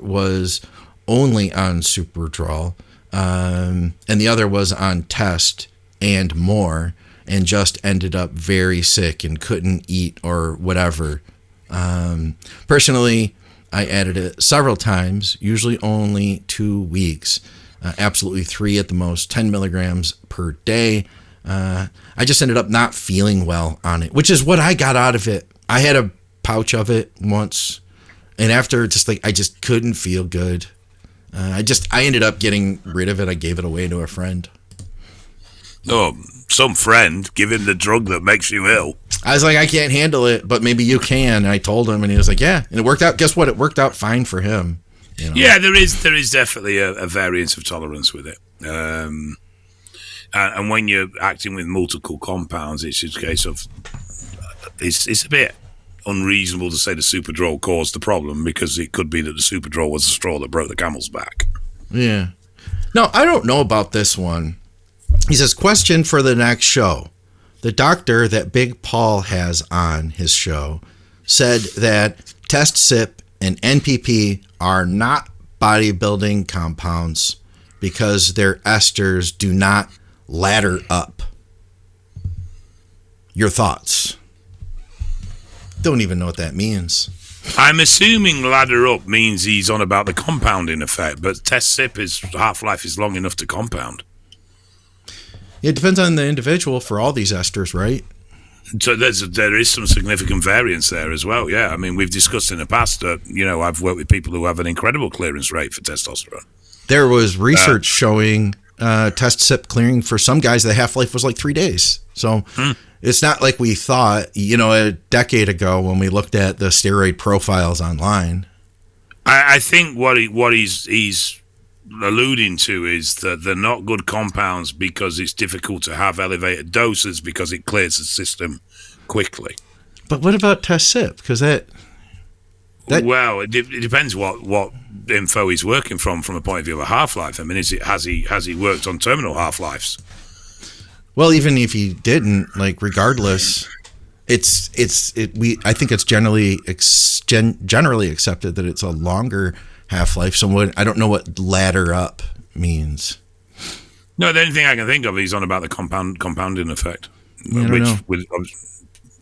Was only on Superdrol. And the other was on test and more, and just ended up very sick and couldn't eat or whatever. Personally, I added it several times, usually only 2 weeks, absolutely 3 at the most, 10 milligrams per day. I just ended up not feeling well on it, which is what I got out of it. I had a pouch of it once, and after, I just couldn't feel good. I ended up getting rid of it. I gave it away to a friend. Oh, some friend giving the drug that makes you ill. I was like, I can't handle it, but maybe you can. And I told him, and he was like, yeah. And it worked out. Guess what? It worked out fine for him. Yeah, there is definitely a variance of tolerance with it. And when you're acting with multiple compounds, it's just a case of, it's a bit unreasonable to say the Superdrol caused the problem, because it could be that the Superdrol was the straw that broke the camel's back. Yeah. No, I don't know about this one. He says, question for the next show. The doctor that Big Paul has on his show said that Test Sip and NPP are not bodybuilding compounds because their esters do not ladder up. Your thoughts? Don't even know what that means. I'm assuming ladder up means he's on about the compounding effect, but Test Sip is half-life is long enough to compound. It depends on the individual for all these esters, right? So there is some significant variance there as well, yeah. I mean, we've discussed in the past that, I've worked with people who have an incredible clearance rate for testosterone. There was research showing Test Sip clearing for some guys, the half-life was like 3 days. So it's not like we thought, a decade ago when we looked at the steroid profiles online. I think what he's alluding to is that they're not good compounds because it's difficult to have elevated doses because it clears the system quickly. But what about Test Sip? Because that well, it depends what info he's working from a point of view of a half-life. I mean, has he worked on terminal half-lives? Well, even if he didn't, regardless, I think it's generally accepted that it's a longer half-life. So I don't know what ladder up means. No, the only thing I can think of is on about the compounding effect,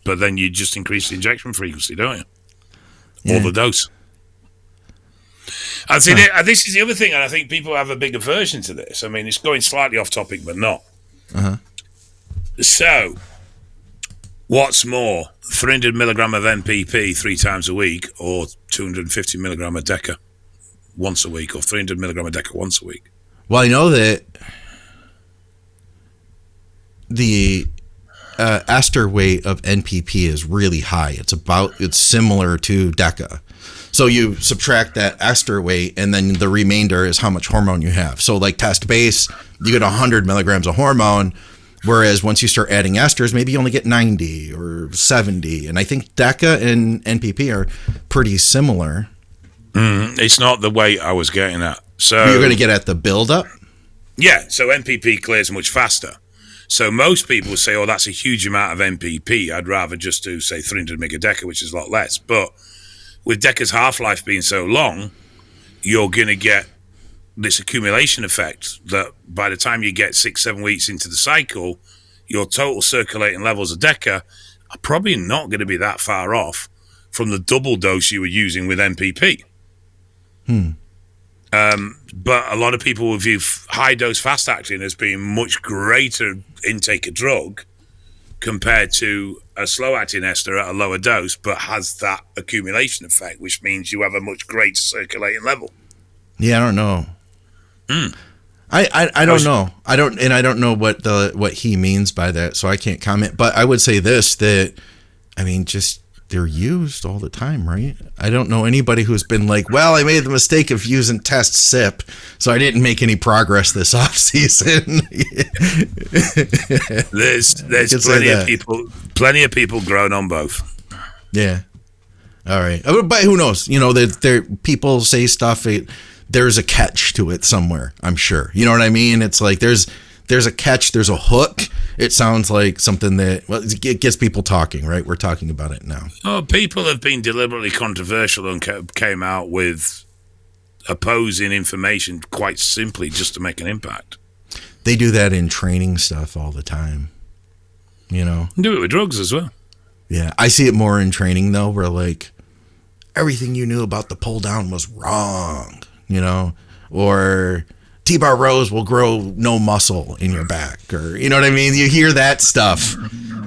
but then you just increase the injection frequency, don't you? Yeah. Or the dose. I see. This is the other thing, and I think people have a big aversion to this. I mean, it's going slightly off topic, but not. So, what's more, 300 milligram of NPP 3 times a week, or 250 milligram of Deca once a week, or 300 milligram of Deca once a week? Well, I know that the ester weight of NPP is really high. It's similar to Deca. So you subtract that ester weight, and then the remainder is how much hormone you have. So like test base, you get 100 milligrams of hormone, whereas once you start adding esters, maybe you only get 90 or 70. And I think Deca and NPP are pretty similar. It's not the weight I was getting at. So you're going to get at the buildup? Yeah, so NPP clears much faster. So most people say, oh, that's a huge amount of NPP. I'd rather just do, say, 300 mg of Deca, which is a lot less. But with Deca's half-life being so long, you're going to get this accumulation effect that by the time you get 6-7 weeks into the cycle, your total circulating levels of Deca are probably not going to be that far off from the double dose you were using with NPP. But a lot of people will view high-dose fast-acting as being much greater intake of drug compared to a slow-acting ester at a lower dose, but has that accumulation effect, which means you have a much greater circulating level. Yeah, I don't know. I don't know. I don't know what he means by that, so I can't comment. But I would say this, that I mean, just they're used all the time, right? I don't know anybody who's been like, well, I made the mistake of using Test Sip, so I didn't make any progress this off season. There's plenty of people grown on both. Yeah. All right. But who knows? That people say stuff. There's a catch to it somewhere, I'm sure. You know what I mean? It's like there's a catch, there's a hook. It sounds like something that, well, it gets people talking, right? We're talking about it now. Oh, people have been deliberately controversial and came out with opposing information quite simply just to make an impact. They do that in training stuff all the time, Do it with drugs as well. Yeah, I see it more in training, though, where, like, everything you knew about the pull down was wrong, or T-bar rows will grow no muscle in your back, or you know what I mean? You hear that stuff,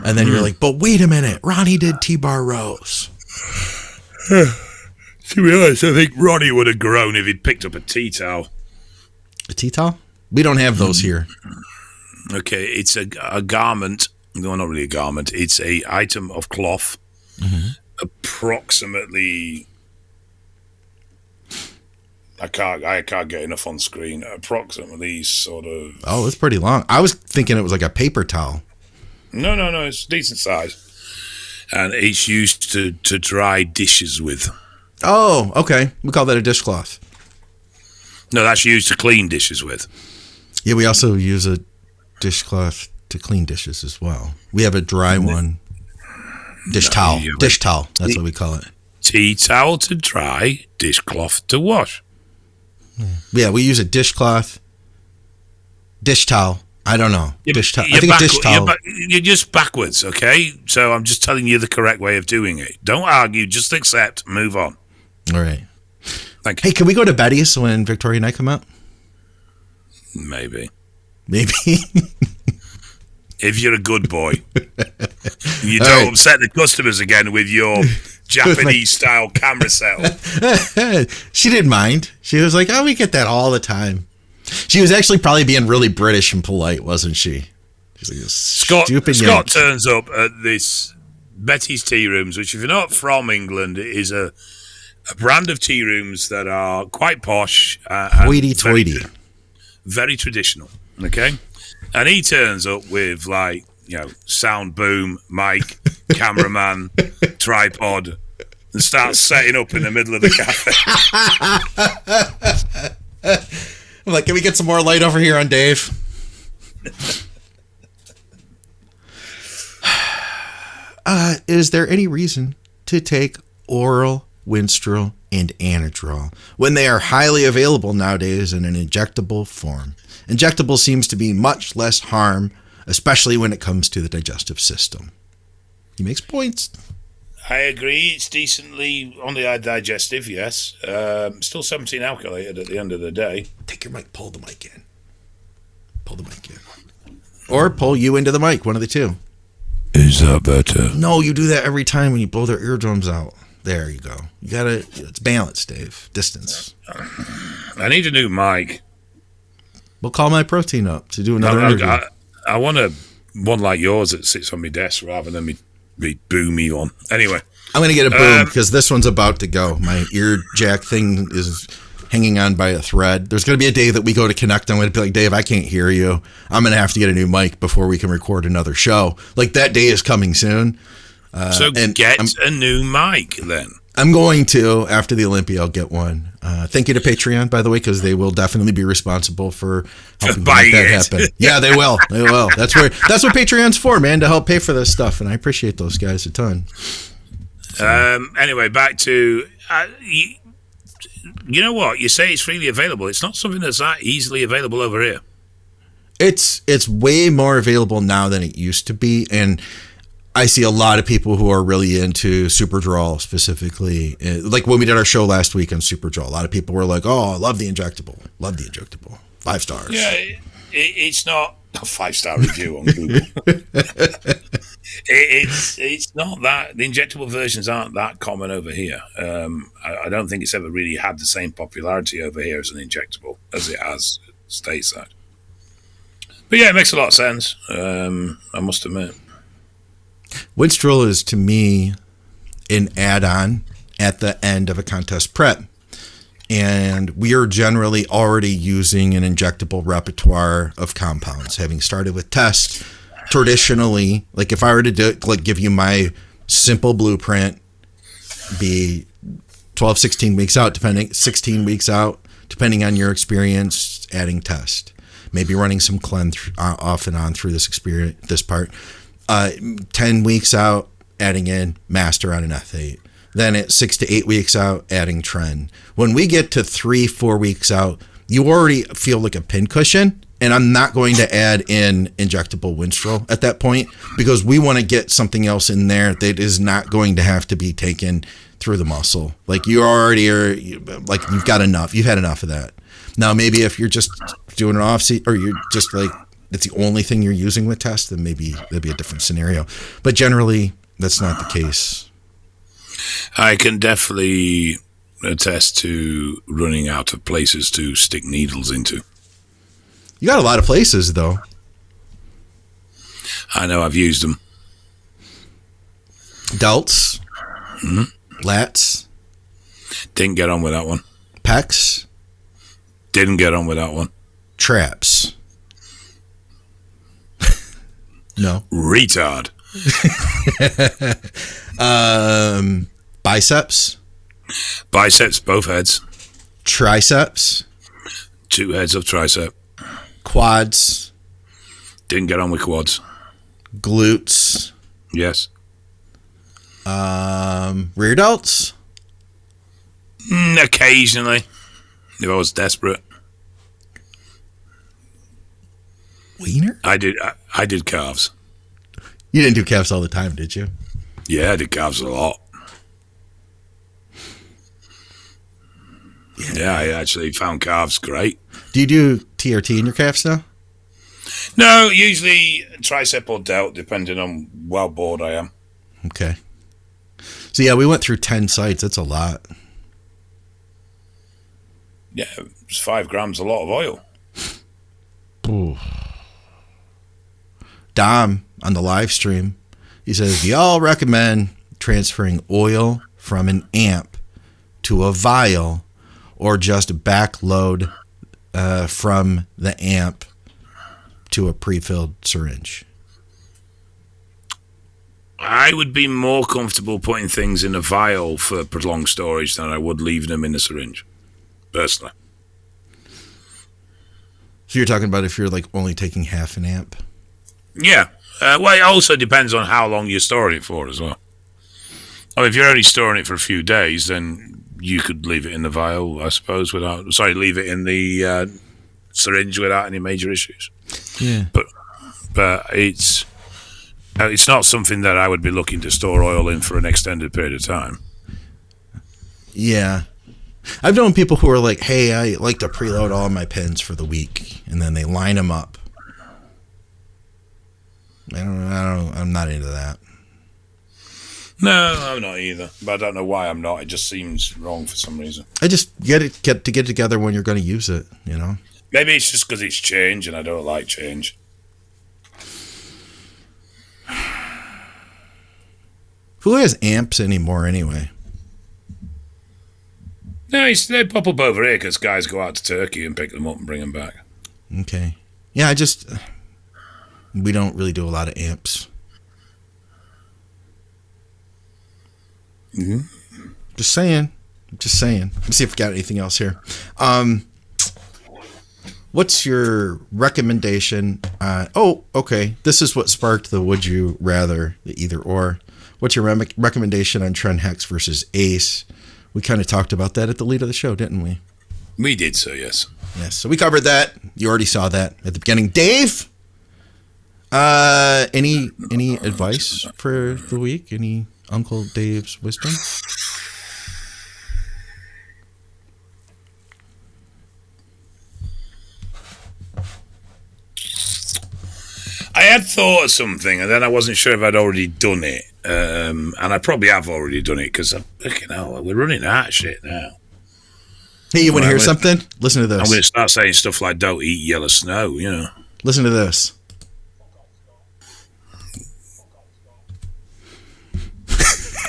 and then you're like, but wait a minute, Ronnie did T-bar rows. To be honest, I think Ronnie would have grown if he'd picked up a tea towel. A tea towel? We don't have those here. Okay, it's a garment. No, not really a garment. It's a item of cloth, approximately. I can't get enough on screen. Approximately sort of. Oh, it's pretty long. I was thinking it was like a paper towel. No. It's decent size. and it's used to dry dishes with. Oh, okay. We call that a dishcloth. No, that's used to clean dishes with. Yeah, we also use a dishcloth to clean dishes as well. We have a dry one. Dish towel. Dish towel. That's what we call it. Tea towel to dry, dishcloth to wash. Yeah, we use a dishcloth, dish towel. I don't know. Dish towel. I think a dish towel. You're just backwards, okay? So I'm just telling you the correct way of doing it. Don't argue. Just accept. Move on. All right. Thank you. Hey, can we go to Betty's when Victoria and I come out? Maybe. If you're a good boy. You don't upset the customers again with your Japanese-style camera setup. She didn't mind. She was like, oh, we get that all the time. She was actually probably being really British and polite, wasn't she? She's like, Scott turns up at this Betty's Tea Rooms, which if you're not from England, is a brand of tea rooms that are quite posh. Hoity-toity. Very traditional, okay? And he turns up with, like, sound boom, mic, cameraman, tripod, and starts setting up in the middle of the cafe. I'm like, can we get some more light over here on Dave? Is there any reason to take oral Winstrol and Anadrol when they are highly available nowadays in an injectable form? Injectable seems to be much less harm, especially when it comes to the digestive system. He makes points. I agree. It's decently on the digestive, yes. Still 17 alkylated at the end of the day. Take your mic, pull the mic in. Pull the mic in. Or pull you into the mic, one of the two. Is that better? No, you do that every time when you blow their eardrums out. There you go. You gotta, it's balanced, Dave. Distance. I need a new mic. We'll call my protein up to do another interview. I want one like yours that sits on my desk rather than me boomy one. Anyway. I'm going to get a boom because this one's about to go. My ear jack thing is hanging on by a thread. There's going to be a day that we go to connect. I'm going to be like, Dave, I can't hear you. I'm going to have to get a new mic before we can record another show. Like, that day is coming soon. So get a new mic then. I'm going to, after the Olympia, I'll get one. Thank you to Patreon, by the way, because they will definitely be responsible for helping make that happen. Yeah, they will. They will. That's what Patreon's for, man, to help pay for this stuff, and I appreciate those guys a ton. So. Anyway, back to you know what? You say it's freely available. It's not something that's that easily available over here. It's way more available now than it used to be, and I see a lot of people who are really into Superdrol specifically. Like when we did our show last week on Superdrol, a lot of people were like, oh, I love the injectable. Love the injectable. 5 stars. Yeah, it's not a 5-star review on Google. It's not that. The injectable versions aren't that common over here. I don't think it's ever really had the same popularity over here as an injectable as it has stateside. But yeah, it makes a lot of sense, I must admit. Winstrol is, to me, an add-on at the end of a contest prep. And we are generally already using an injectable repertoire of compounds, having started with tests. Traditionally, like if I were to give you my simple blueprint, be 12, 16 weeks out, depending on your experience, adding test. Maybe running some cleanse off and on through this part. 10 weeks out, adding in master on an F8. Then at 6 to 8 weeks out, adding Tren. When we get to 3-4 weeks out, you already feel like a pincushion, and I'm not going to add in injectable Winstrol at that point because we want to get something else in there that is not going to have to be taken through the muscle. Like you already are, like you've got enough. You've had enough of that. Now, maybe if you're just doing an off-season, or you're just like, it's the only thing you're using with tests, then maybe that'd be a different scenario. But generally, that's not the case. I can definitely attest to running out of places to stick needles into. You got a lot of places, though. I know, I've used them. Delts. Lats. Didn't get on with that one. Pecs. Didn't get on with that one. Traps. No. Retard. Biceps. Biceps, both heads. Triceps. 2 heads of tricep. Quads. Didn't get on with quads. Glutes. Yes. Rear delts. Occasionally, if I was desperate. Wiener? I did calves. You didn't do calves all the time, did you? Yeah, I did calves a lot. Yeah, I actually found calves great. Do you do TRT in your calves now? No, usually tricep or delt, depending on how bored I am. Okay. So yeah, we went through 10 sites. That's a lot. Yeah, it's 5 grams, a lot of oil. Ooh. Dom on the live stream, he says, do y'all recommend transferring oil from an amp to a vial or just backload from the amp to a pre-filled syringe? I would be more comfortable putting things in a vial for prolonged storage than I would leaving them in a syringe, personally. So you're talking about if you're like only taking half an amp? Yeah. Well, it also depends on how long you're storing it for as well. I mean, if you're only storing it for a few days, then you could leave it in the vial, I suppose, leave it in the syringe without any major issues. Yeah. But it's not something that I would be looking to store oil in for an extended period of time. Yeah. I've known people who are like, hey, I like to preload all my pens for the week, and then they line them up. I'm not into that. No, I'm not either. But I don't know why I'm not. It just seems wrong for some reason. I just get together when you're going to use it, you know? Maybe it's just because it's change and I don't like change. Who has amps anymore anyway? No, they pop up over here because guys go out to Turkey and pick them up and bring them back. Okay. Yeah, we don't really do a lot of amps. Mm-hmm. Just saying. Let's see if we got anything else here. What's your recommendation? Okay. This is what sparked the would you rather, the either or. What's your recommendation on Tren Hex versus Ace? We kind of talked about that at the lead of the show, didn't we? We did so, yes. Yes, so we covered that. You already saw that at the beginning. Dave, any advice for the week? Any Uncle Dave's wisdom? I had thought of something, and then I wasn't sure if I'd already done it. And I probably have already done it because we're running out of shit now. Hey, you want to hear something? Listen to this. I'm going to start saying stuff like "Don't eat yellow snow," you know. Listen to this.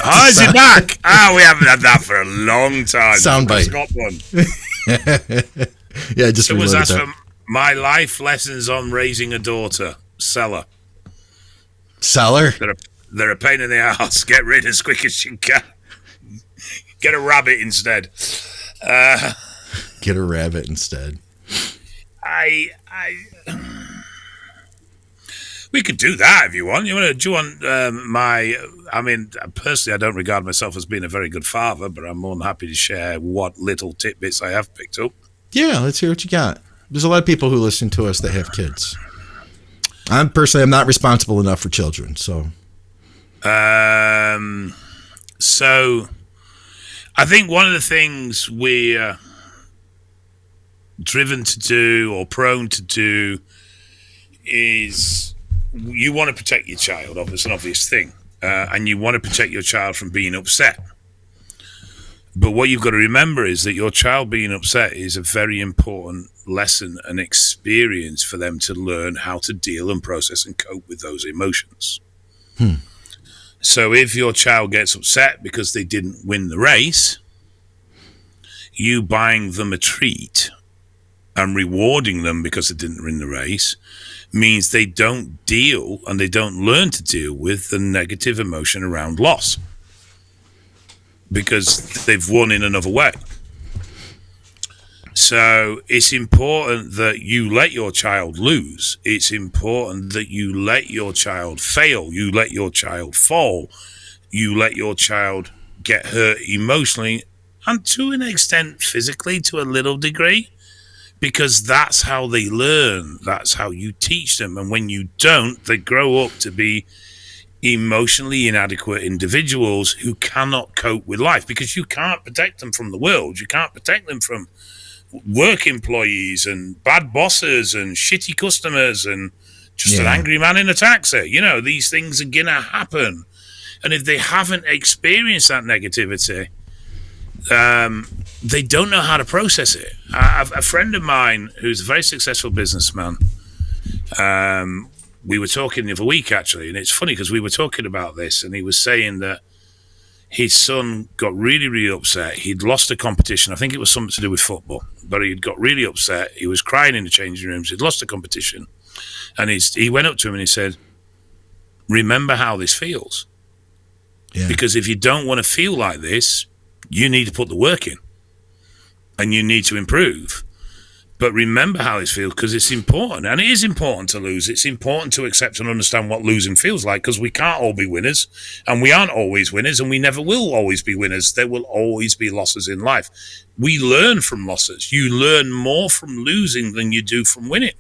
Oh, is it back? We haven't had that for a long time. Soundbite. Got one. Yeah, just was reloaded that that. from my life lessons on raising a daughter. Seller. They're a pain in the ass. Get rid as quick as you can. Get a rabbit instead. Get a rabbit instead. We could do that if you want. Do you want I mean, personally, I don't regard myself as being a very good father, but I'm more than happy to share what little tidbits I have picked up. Yeah, let's hear what you got. There's a lot of people who listen to us that have kids. I'm not responsible enough for children, so. So I think one of the things we're driven to do or prone to do is you want to protect your child. It's an obvious thing. And you want to protect your child from being upset. But what you've got to remember is that your child being upset is a very important lesson and experience for them to learn how to deal and process and cope with those emotions. So if your child gets upset because they didn't win the race, you buying them a treat and rewarding them because they didn't win the race means they don't deal and they don't learn to deal with the negative emotion around loss. because they've won in another way. So it's important that you let your child lose. It's important that you let your child fail. You let your child fall. You let your child get hurt emotionally and to an extent physically to a little degree, because that's how they learn. That's how you teach them. And when you don't, they grow up to be emotionally inadequate individuals who cannot cope with life, because you can't protect them from the world. You can't protect them from work employees and bad bosses and shitty customers and just an angry man in a taxi. You know, these things are gonna happen, and if they haven't experienced that negativity, they don't know how to process it. A friend of mine who's a very successful businessman, we were talking the other week actually, and it's funny because we were talking about this, and he was saying that his son got really, really upset. He'd lost a competition. I think it was something to do with football, but he'd got really upset. He was crying in the changing rooms. He'd lost a competition. And he went up to him and he said, remember how this feels. Yeah. Because if you don't want to feel like this, you need to put the work in and you need to improve. But remember how this feels, because it's important. And it is important to lose. It's important to accept and understand what losing feels like, because we can't all be winners, and we aren't always winners, and we never will always be winners. There will always be losses in life. We learn from losses. You learn more from losing than you do from winning.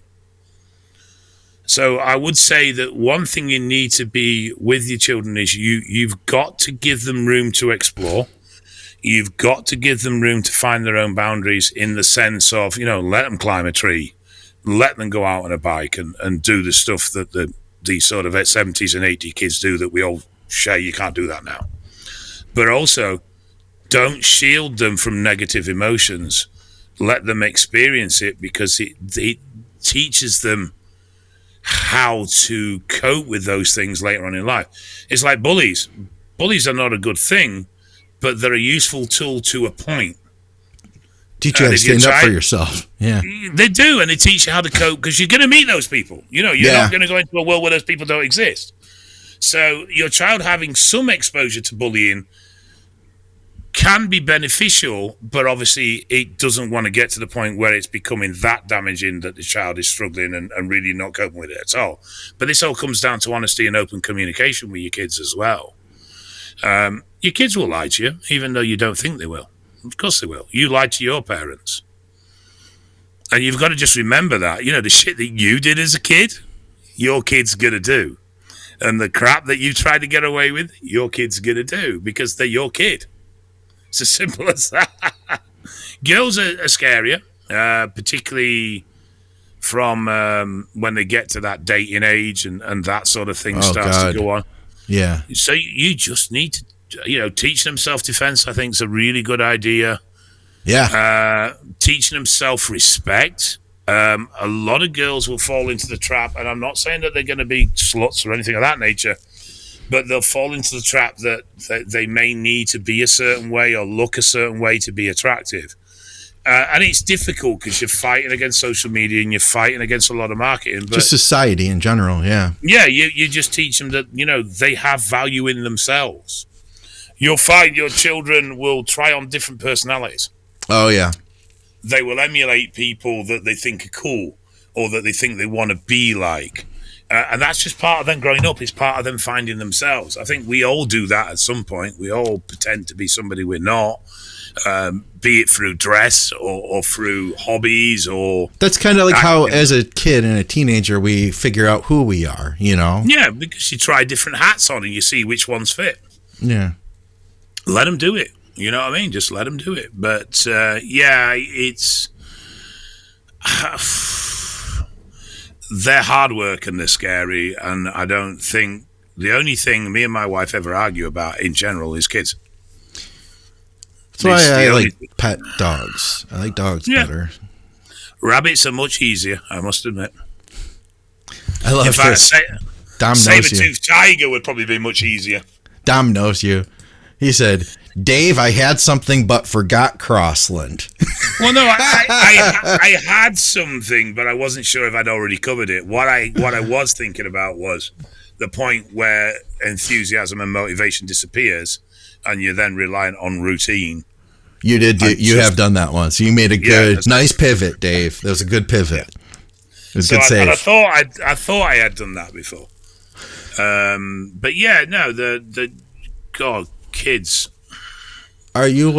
So I would say that one thing you need to be with your children is you've got to give them room to explore. You've got to give them room to find their own boundaries, in the sense of, let them climb a tree, let them go out on a bike and do the stuff that these sort of 70s and 80s kids do that we all share. You can't do that now. But also, don't shield them from negative emotions. Let them experience it, because it teaches them how to cope with those things later on in life. It's like bullies. Bullies are not a good thing, but they're a useful tool to a point. Teach you how to stand up for yourself. Yeah, they do, and they teach you how to cope, because you're going to meet those people. You're not going to go into a world where those people don't exist. So your child having some exposure to bullying can be beneficial, but obviously it doesn't want to get to the point where it's becoming that damaging that the child is struggling and really not coping with it at all. But this all comes down to honesty and open communication with your kids as well. Your kids will lie to you, even though you don't think they will. Of course they will. You lied to your parents. And you've got to just remember that. The shit that you did as a kid, your kid's going to do. And the crap that you tried to get away with, your kid's going to do, because they're your kid. It's as simple as that. Girls are scarier, particularly from when they get to that dating age and that sort of thing starts to go on. Yeah. So you just need to, teach them self-defense, I think, is a really good idea. Yeah. Teaching them self-respect. A lot of girls will fall into the trap, and I'm not saying that they're going to be sluts or anything of that nature, but they'll fall into the trap that they may need to be a certain way or look a certain way to be attractive. And it's difficult because you're fighting against social media and you're fighting against a lot of marketing. But just society in general, yeah. Yeah, you just teach them that, they have value in themselves. You'll find your children will try on different personalities. Oh, yeah. They will emulate people that they think are cool or that they think they want to be like. And that's just part of them growing up. It's part of them finding themselves. I think we all do that at some point. We all pretend to be somebody we're not, be it through dress or through hobbies or... That's kind of like how, as a kid and a teenager, we figure out who we are, Yeah, because you try different hats on and you see which ones fit. Yeah. Let them do it. You know what I mean? Just let them do it. But, it's... they're hard work and they're scary, and I don't think the only thing me and my wife ever argue about in general is kids. That's why I like pet dogs. I like dogs better. Rabbits are much easier, I must admit. I love this. Dom knows you. Saber-toothed tiger would probably be much easier. Dom knows you. He said, Dave, I had something but forgot Crosland. Well, no, I had something, but I wasn't sure if I'd already covered it. What I was thinking about was the point where enthusiasm and motivation disappears and you're then reliant on routine. You did. You have done that once. You made a good, nice pivot, Dave. That was a good pivot. Yeah. It was a good save. And I thought I had done that before. But yeah, no, the God, kids. Are you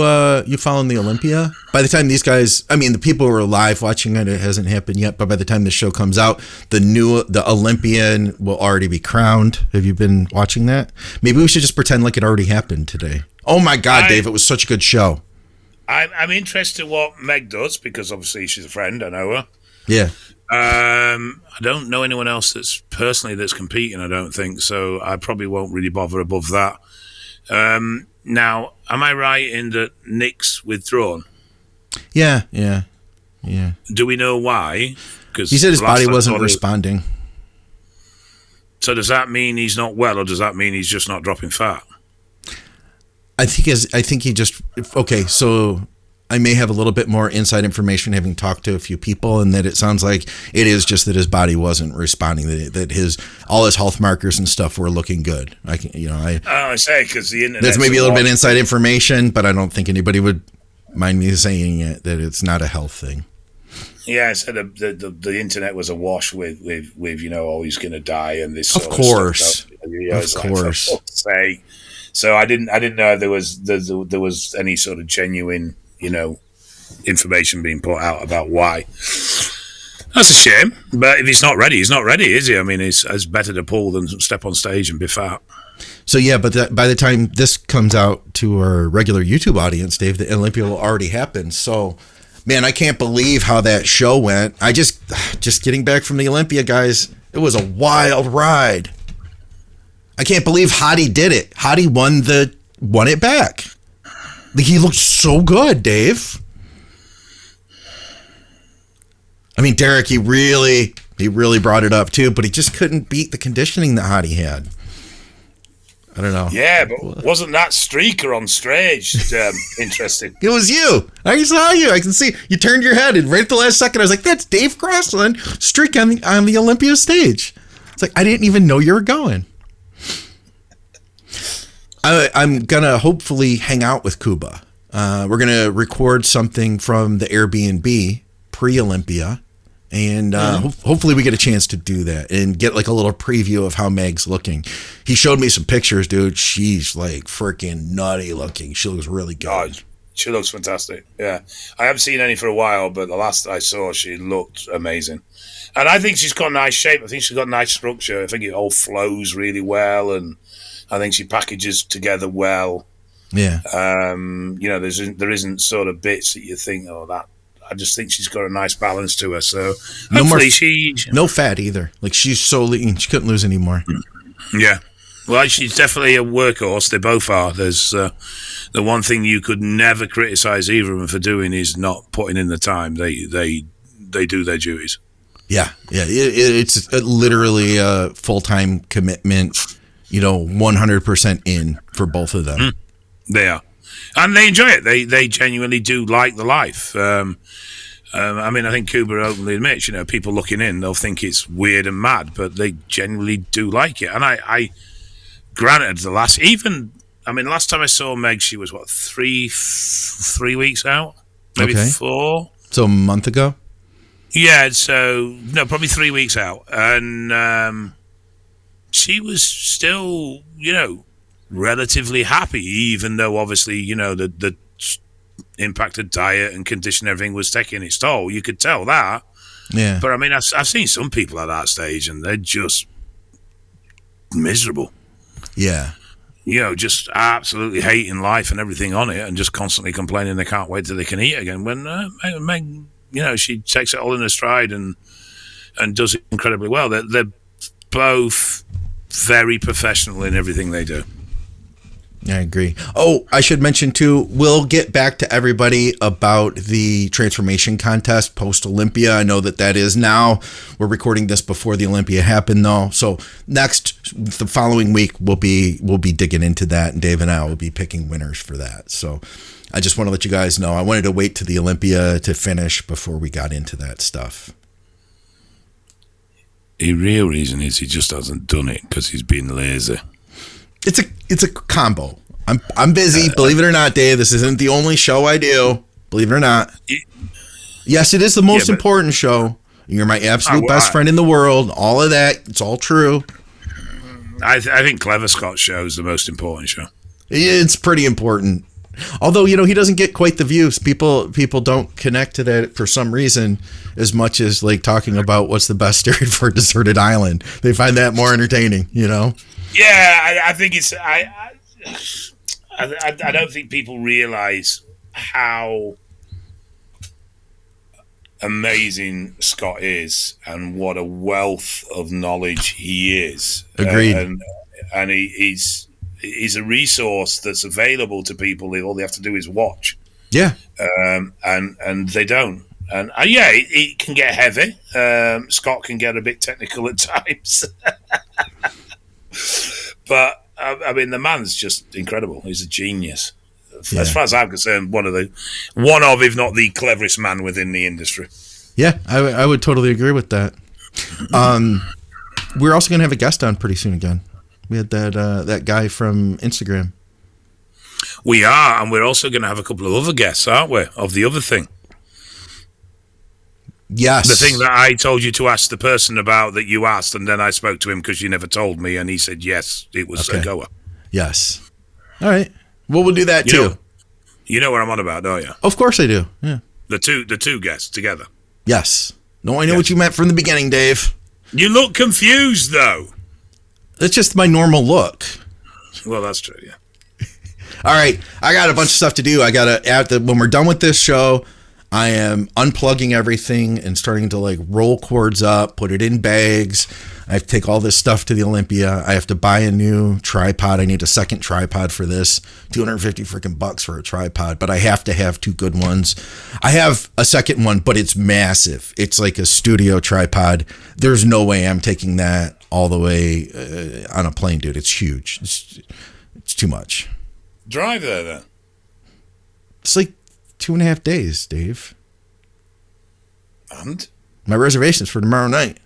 following the Olympia? By the time these guys, I mean, the people who are live watching it hasn't happened yet, but by the time the show comes out, the Olympian will already be crowned. Have you been watching that? Maybe we should just pretend like it already happened today. Oh my God, Dave, it was such a good show. I'm interested in what Meg does, because obviously she's a friend. I know her. Yeah. I don't know anyone else that's competing, I don't think, so I probably won't really bother above that. Now, am I right in that Nick's withdrawn? Yeah. Do we know why? Because he said his body wasn't responding. So does that mean he's not well, or does that mean he's just not dropping fat? I think he just, okay, so I may have a little bit more inside information having talked to a few people, and that it sounds like it is just that his body wasn't responding, that all his health markers and stuff were looking good. I say, because the internet, that's maybe a little bit inside information, but I don't think anybody would mind me saying it, that it's not a health thing. Yeah, so the internet was awash with oh, he's going to die and this. Of course, of course. Say, so I didn't know there was any sort of genuine, information being put out about why. That's a shame. But if he's not ready, is he? I mean, it's better to pull than step on stage and be fat. So yeah, but by the time this comes out to our regular YouTube audience, Dave, the Olympia will already happen. So, man, I can't believe how that show went. I just getting back from the Olympia, guys. It was a wild ride. I can't believe Hottie did it. Hottie won it back. He looked so good, Dave. I mean, Derek, he really brought it up too, but he just couldn't beat the conditioning that Hottie had. I don't know. Yeah, but wasn't that streaker on stage interesting? It was you. I saw you. I can see you turned your head, and right at the last second, I was like, "That's Dave Crosland streak on the Olympia stage." It's like I didn't even know you were going. I'm gonna hopefully hang out with Cuba. We're gonna record something from the Airbnb pre-Olympia, and hopefully we get a chance to do that and get like a little preview of how Meg's looking. He showed me some pictures, dude. She's like freaking nutty looking. She looks really good. Oh, she looks fantastic. Yeah, I haven't seen any for a while, but the last I saw, she looked amazing. And I think she's got nice shape. I think she's got nice structure. I think it all flows really well, and I think she packages together well. Yeah. There isn't sort of bits that you think, oh, that. I just think she's got a nice balance to her. So no fat either. Like she's so lean, she couldn't lose any more. Yeah. Well, she's definitely a workhorse. They both are. There's the one thing you could never criticize either of them for doing is not putting in the time. They do their duties. Yeah. It's literally a full-time commitment. 100% in for both of them. They are. And they enjoy it. They genuinely do like the life. I mean, I think Cuba openly admits, people looking in, they'll think it's weird and mad, but they genuinely do like it. And I granted, last time I saw Meg, she was, 3 weeks out? Maybe 4? So a month ago? Yeah, probably 3 weeks out. And she was still, relatively happy, even though obviously, the impact of diet and condition, everything was taking its toll. You could tell that. Yeah. But I mean, I've seen some people at that stage and they're just miserable. Yeah. Just absolutely hating life and everything on it and just constantly complaining they can't wait till they can eat again. When Meg, she takes it all in her stride and does it incredibly well. They're both very professional in everything they do. I agree. Oh, I should mention too, we'll get back to everybody about the transformation contest post-Olympia. I know that is now. We're recording this before the Olympia happened though. So the following week, we'll be digging into that, and Dave and I will be picking winners for that. So I just want to let you guys know, I wanted to wait to the Olympia to finish before we got into that stuff. The real reason is he just hasn't done it because he's been lazy. It's a combo. I'm busy. Believe it or not, Dave. This isn't the only show I do. Believe it or not. Yes, it is the most important show. You're my absolute best friend in the world. All of that. It's all true. I think Clever Scott's show is the most important show. It's pretty important. Although, he doesn't get quite the views. People don't connect to that for some reason as much as like talking about what's the best steroid for a deserted island. They find that more entertaining, Yeah, I think it's... I don't think people realize how amazing Scott is and what a wealth of knowledge he is. Agreed. And he's a resource that's available to people. All they have to do is watch. Yeah. And they don't. And it can get heavy. Scott can get a bit technical at times. But I mean, the man's just incredible. He's a genius. Yeah. As far as I'm concerned, one of, if not the cleverest man within the industry. Yeah, I would totally agree with that. We're also going to have a guest on pretty soon again. We had that guy from Instagram. We are, and we're also going to have a couple of other guests, aren't we? Of the other thing. Yes. The thing that I told you to ask the person about that you asked, and then I spoke to him because you never told me, and he said yes, it was a goer. Yes. All right. Well, we'll do that too. You know what I'm on about, don't you? Of course I do. Yeah. The two guests together. Yes. No, I know what you meant from the beginning, Dave. You look confused, though. That's just my normal look. Well, that's true, yeah. All right. I got a bunch of stuff to do. I got to, when we're done with this show, I am unplugging everything and starting to like roll cords up, put it in bags. I have to take all this stuff to the Olympia. I have to buy a new tripod. I need a second tripod for this. $250 freaking bucks for a tripod, but I have to have two good ones. I have a second one, but it's massive. It's like a studio tripod. There's no way I'm taking that all the way on a plane, dude. It's huge. It's too much. Drive there, then. It's like 2.5 days, Dave. And? My reservation's for tomorrow night.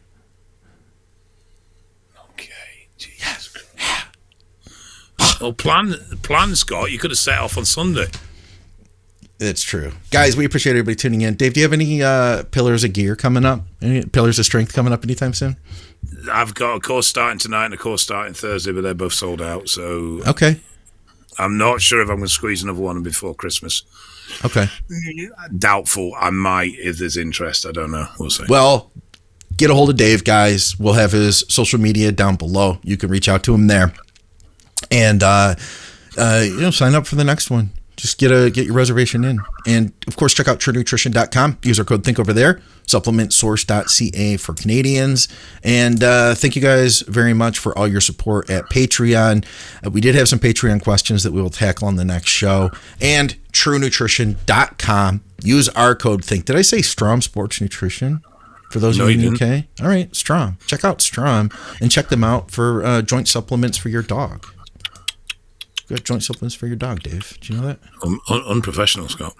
Okay. Jesus Christ. Well, plan, Scott. You could have set off on Sunday. It's true. Guys, we appreciate everybody tuning in. Dave, do you have any pillars of gear coming up? Any pillars of strength coming up anytime soon? I've got a course starting tonight and a course starting Thursday, but they're both sold out. So okay. I'm not sure if I'm going to squeeze another one before Christmas. Okay. Doubtful. I might if there's interest. I don't know. We'll see. Well, get a hold of Dave, guys. We'll have his social media down below. You can reach out to him there. And sign up for the next one. Just get your reservation in. And of course, check out TrueNutrition.com. Use our code THINK over there. SupplementSource.ca for Canadians. And thank you guys very much for all your support at Patreon. We did have some Patreon questions that we will tackle on the next show. And TrueNutrition.com. Use our code THINK. Did I say Strom Sports Nutrition? For those of you in the UK? All right, Strom. Check out Strom and check them out for joint supplements for your dog. Good joint supplements for your dog, Dave. Do you know that? Unprofessional, Scott.